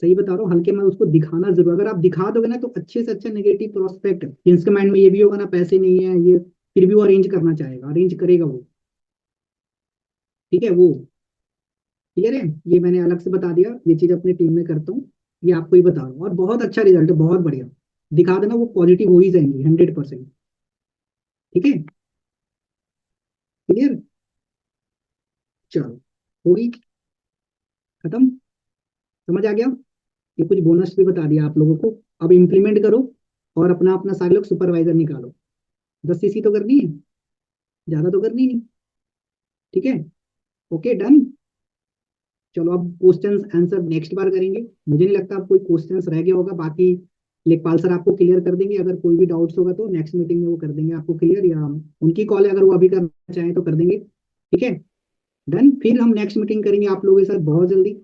सही बता रहा हूँ, हल्के में उसको दिखाना जरूर। अगर आप दिखा दोगे ना तो अच्छे से अच्छा नेगेटिव प्रोस्पेक्ट, जिसके माइंड में ये भी होगा ना पैसे नहीं है ये, फिर भी वो अरेंज करना चाहेगा, अरेंज करेगा वो, ठीक है वो। क्लियर है? ये मैंने अलग से बता दिया, ये चीज अपनी टीम में करता हूँ, ये आपको ही बता रहा हूँ, और बहुत अच्छा रिजल्ट है, बहुत बढ़िया। दिखा देना, वो पॉजिटिव हो ही जाएंगी 100%। ठीक है? क्लियर? चलो, होगी, खत्म, समझ आ गया? ये कुछ बोनस भी बता दिया आप लोगों को, अब इम्प्लीमेंट करो और अपना अपना सारे लोग सुपरवाइजर निकालो। 10 सीसी तो करनी है, ज्यादा तो करनी नहीं। ठीक है? Okay, done. चलो अब क्वेश्चंस आंसर नेक्स्ट बार करेंगे, मुझे नहीं लगता अब कोई क्वेश्चंस रह गया होगा, बाकी लेखपाल सर आपको क्लियर कर देंगे, अगर कोई भी डाउट्स होगा तो नेक्स्ट मीटिंग में वो कर देंगे आपको क्लियर, या उनकी कॉल है, अगर वो अभी करना चाहें तो कर देंगे। ठीक है? डन, फिर हम नेक्स्ट मीटिंग करेंगे आप लोगों के साथ बहुत जल्दी।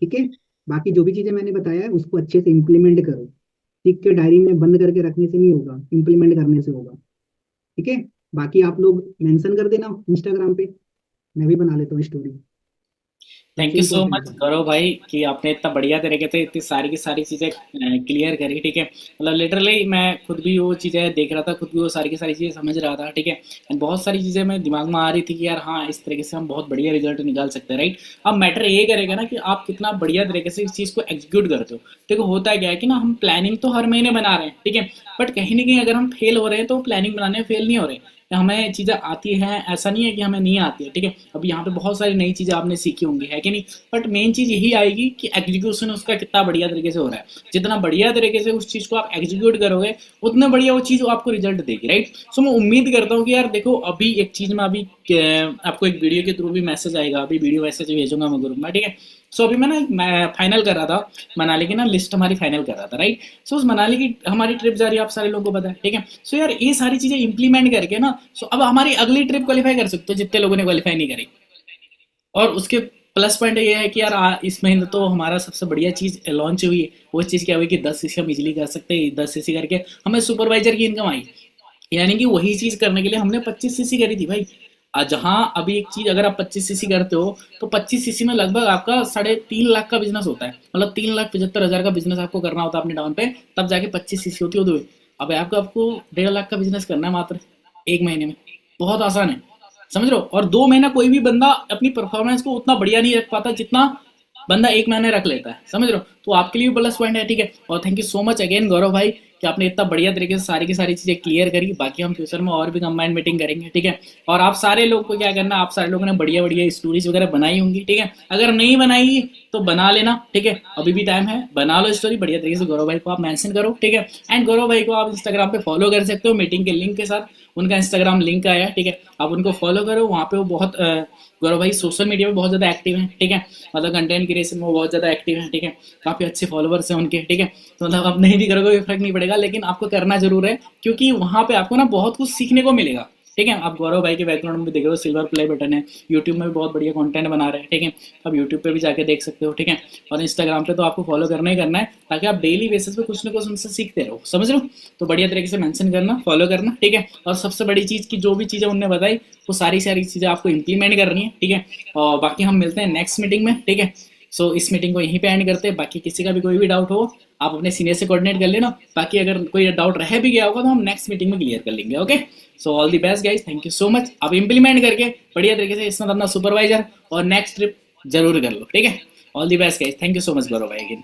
ठीक है? बाकी जो भी चीजें मैंने बताया है उसको अच्छे से इम्प्लीमेंट करो, सीख के डायरी में बंद करके रखने से नहीं होगा, इम्प्लीमेंट करने से होगा। ठीक है? बाकी आप लोग मेंशन कर देना इंस्टाग्राम पे, मैं भी बना लेता हूँ स्टोरी, थैंक सबसे यू सो इंपॉर्टेंट मच है। गौरव भाई कि आपने इतना बढ़िया तरीके से इतनी सारी की सारी चीज़ें क्लियर करी। ठीक है, मतलब लिटरली मैं खुद भी वो चीज़ें देख रहा था, खुद भी वो सारी की सारी चीज़ें समझ रहा था। ठीक है, एंड बहुत सारी चीज़ें मेरे दिमाग में आ रही थी कि यार हाँ, इस तरीके से हम बहुत बढ़िया रिजल्ट निकाल सकते हैं, राइट। अब मैटर ये करेगा ना कि आप कितना बढ़िया तरीके से इस चीज़ को एग्जीक्यूट करते हो। देखो होता है क्या है कि ना, हम प्लानिंग तो हर महीने बना रहे हैं, ठीक है, बट कहीं ना कहीं अगर हम फेल हो रहे हैं तो प्लानिंग बनाने में फेल नहीं हो रहे। हमें चीज़ें आती हैं, ऐसा नहीं है कि हमें नहीं आती है। ठीक है, अब यहाँ पे बहुत सारी नई चीज़ें आपने सीखी होंगी, है कि नहीं। बट मेन चीज़ यही आएगी कि एग्जीक्यूशन उसका कितना बढ़िया तरीके से हो रहा है। जितना बढ़िया तरीके से उस चीज़ को आप एग्जीक्यूट करोगे, उतना बढ़िया वो चीज़ आपको रिजल्ट देगी, राइट। सो मैं उम्मीद करता हूँ कि यार देखो, अभी एक चीज़ में अभी आपको एक वीडियो के थ्रू भी मैसेज आएगा, अभी वीडियो मैसेज भेजूंगा मैं ग्रुप में, ठीक है। सो अभी मैं फाइनल कर रहा था मनाली की ना, लिस्ट हमारी फाइनल कर रहा था, राइट। सो उस मनाली की हमारी ट्रिप जा रही है, आप सारे लोगों को पता है, ठीक है। सो यार ये सारी चीजें इंप्लीमेंट करके ना, सो अब हमारी अगली ट्रिप क्वालिफाई कर सकते हो जितने लोगों ने क्वालिफाई नहीं करी। और उसके प्लस पॉइंट ये है कि यार इस महीने तो हमारा सबसे बढ़िया चीज़ लॉन्च हुई है। वो चीज़ क्या हुई कि 10 सीसी हम इजीली कर सकते हैं। 10 सीसी करके हमें सुपरवाइजर की इनकम आई, यानी कि वही चीज़ करने के लिए हमने 25 सीसी करी थी भाई। जहाँ अभी एक चीज़ अगर आप 25 सीसी करते हो तो 25 सीसी में लगभग आपका 3.5 लाख का बिजनेस होता है, मतलब 3,75,000 का बिजनेस आपको करना होता है अपने डाउन पे, तब जाके 25 सीसी होती है दो। अब आपको आपको 1.5 लाख का बिजनेस करना है मात्र एक महीने में, बहुत आसान है, समझ रहे हो। और 2 महीना कोई भी बंदा अपनी परफॉर्मेंस को उतना बढ़िया नहीं रख पाता जितना बंदा एक महीने रख लेता है, समझ रहे हो। तो आपके लिए भी प्लस पॉइंट है, ठीक है। और thank you so much again Gaurav भाई कि आपने इतना बढ़िया तरीके से सारी की सारी चीज़ें क्लियर करी। बाकी हम फ्यूचर में और भी कंबाइंड मीटिंग करेंगे, ठीक है। और आप सारे लोग को क्या करना, आप सारे लोगों ने बढ़िया बढ़िया स्टोरीज वगैरह बनाई होंगी, ठीक है। अगर नहीं बनाई तो बना लेना, ठीक है, अभी भी टाइम है, बना लो स्टोरी बढ़िया तरीके से। गौरव भाई को आप मेंशन करो, ठीक है। एंड गौरव भाई को आप इंस्टाग्राम पे फॉलो कर सकते हो मीटिंग के लिंक के साथ। उनका इंस्टाग्राम लिंक आया है, ठीक है, आप उनको फॉलो करो। वहाँ पे वो बहुत गौरव भाई सोशल मीडिया में बहुत ज़्यादा एक्टिव हैं, ठीक है, मतलब कंटेंट क्रिएशन में वो बहुत ज़्यादा एक्टिव हैं, ठीक है। काफ़ी अच्छे फॉलोवर्स हैं उनके, ठीक है। तो मतलब आप नहीं भी करोगे कोई फर्क नहीं पड़ेगा, लेकिन आपको करना जरूर है, क्योंकि वहाँ पे आपको ना बहुत कुछ सीखने को मिलेगा, ठीक है। आप गौरव भाई के बैकग्राउंड में देख रहे हो, सिल्वर प्ले बटन है, यूट्यूब में भी बहुत बढ़िया कंटेंट बना रहे हैं, ठीक है। आप यूट्यूब पे भी जाके देख सकते हो, ठीक है। और इंस्टाग्राम पे तो आपको फॉलो करना ही करना है, ताकि आप डेली बेसिस पे कुछ ना कुछ उनसे सीखते रहो, समझ रहे हो। तो बढ़िया तरीके से मेंशन करना, फॉलो करना, ठीक है। और सबसे बड़ी चीज़ की जो भी चीज़ें उनने बताई वो सारी सारी चीज़ें आपको इंप्लीमेंट करनी है, ठीक है। और बाकी हम मिलते हैं नेक्स्ट मीटिंग में, ठीक है। सो इस मीटिंग को यहीं पे एंड करते हैं। बाकी किसी का भी कोई भी डाउट हो आप अपने सीनियर से कोऑर्डिनेट कर लेना। बाकी अगर कोई डाउट रह भी गया होगा तो हम नेक्स्ट मीटिंग में क्लियर कर लेंगे, okay. So all the best guys, thank you so much. अब इंप्लीमेंट करके बढ़िया तरीके से इसमें अपना सुपरवाइजर और नेक्स्ट ट्रिप जरूर कर लो, ठीक है। All the best guys, thank you so much Gaurav भाई अगेन।